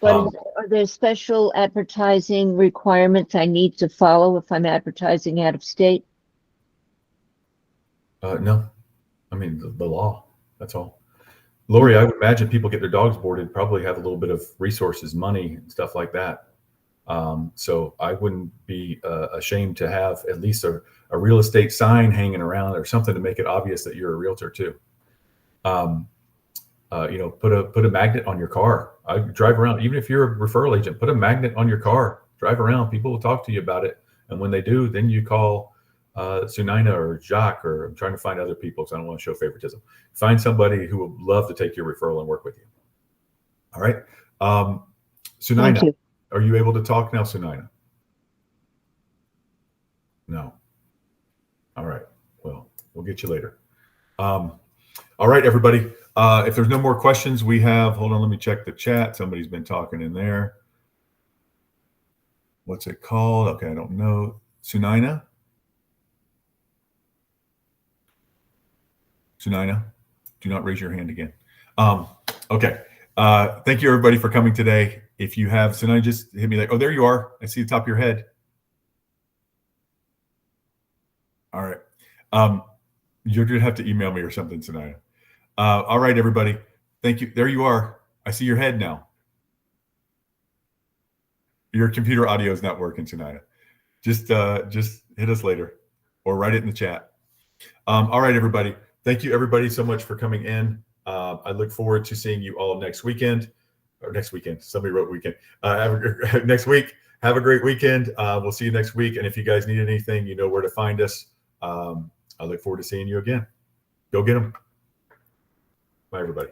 But Um, are there special advertising requirements I need to follow if I'm advertising out of state? No, I mean, the law, that's all. Lori, I would imagine people get their dogs boarded, probably have a little bit of resources, money and stuff like that. So I wouldn't be ashamed to have at least a real estate sign hanging around or something to make it obvious that you're a realtor too. Put a magnet on your car. I drive around, even if you're a referral agent, put a magnet on your car, drive around. People will talk to you about it. And when they do, then you call Sunaina or Jacques, or I'm trying to find other people because I don't want to show favoritism. Find somebody who would love to take your referral and work with you. All right. Sunaina, Thank you. are you able to talk now, Sunaina? No. All right. Well, we'll get you later. All right, everybody. If there's no more questions, hold on, let me check the chat. Somebody's been talking in there. What's it called? Okay, I don't know. Sunaina? Sunaina, do not raise your hand again. Okay. Thank you, everybody, for coming today. If you have, Sunaina, just hit me oh, there you are. I see the top of your head. All right. You're going to have to email me or something, Sunaina. All right, everybody. Thank you. There you are. I see your head now. Your computer audio is not working, Sunaina. Just hit us later or write it in the chat. All right, everybody. Thank you, everybody, so much for coming in. I look forward to seeing you all next weekend. Somebody wrote weekend. Next week. Have a great weekend. We'll see you next week. And if you guys need anything, you know where to find us. I look forward to seeing you again. Go get them. Bye, everybody.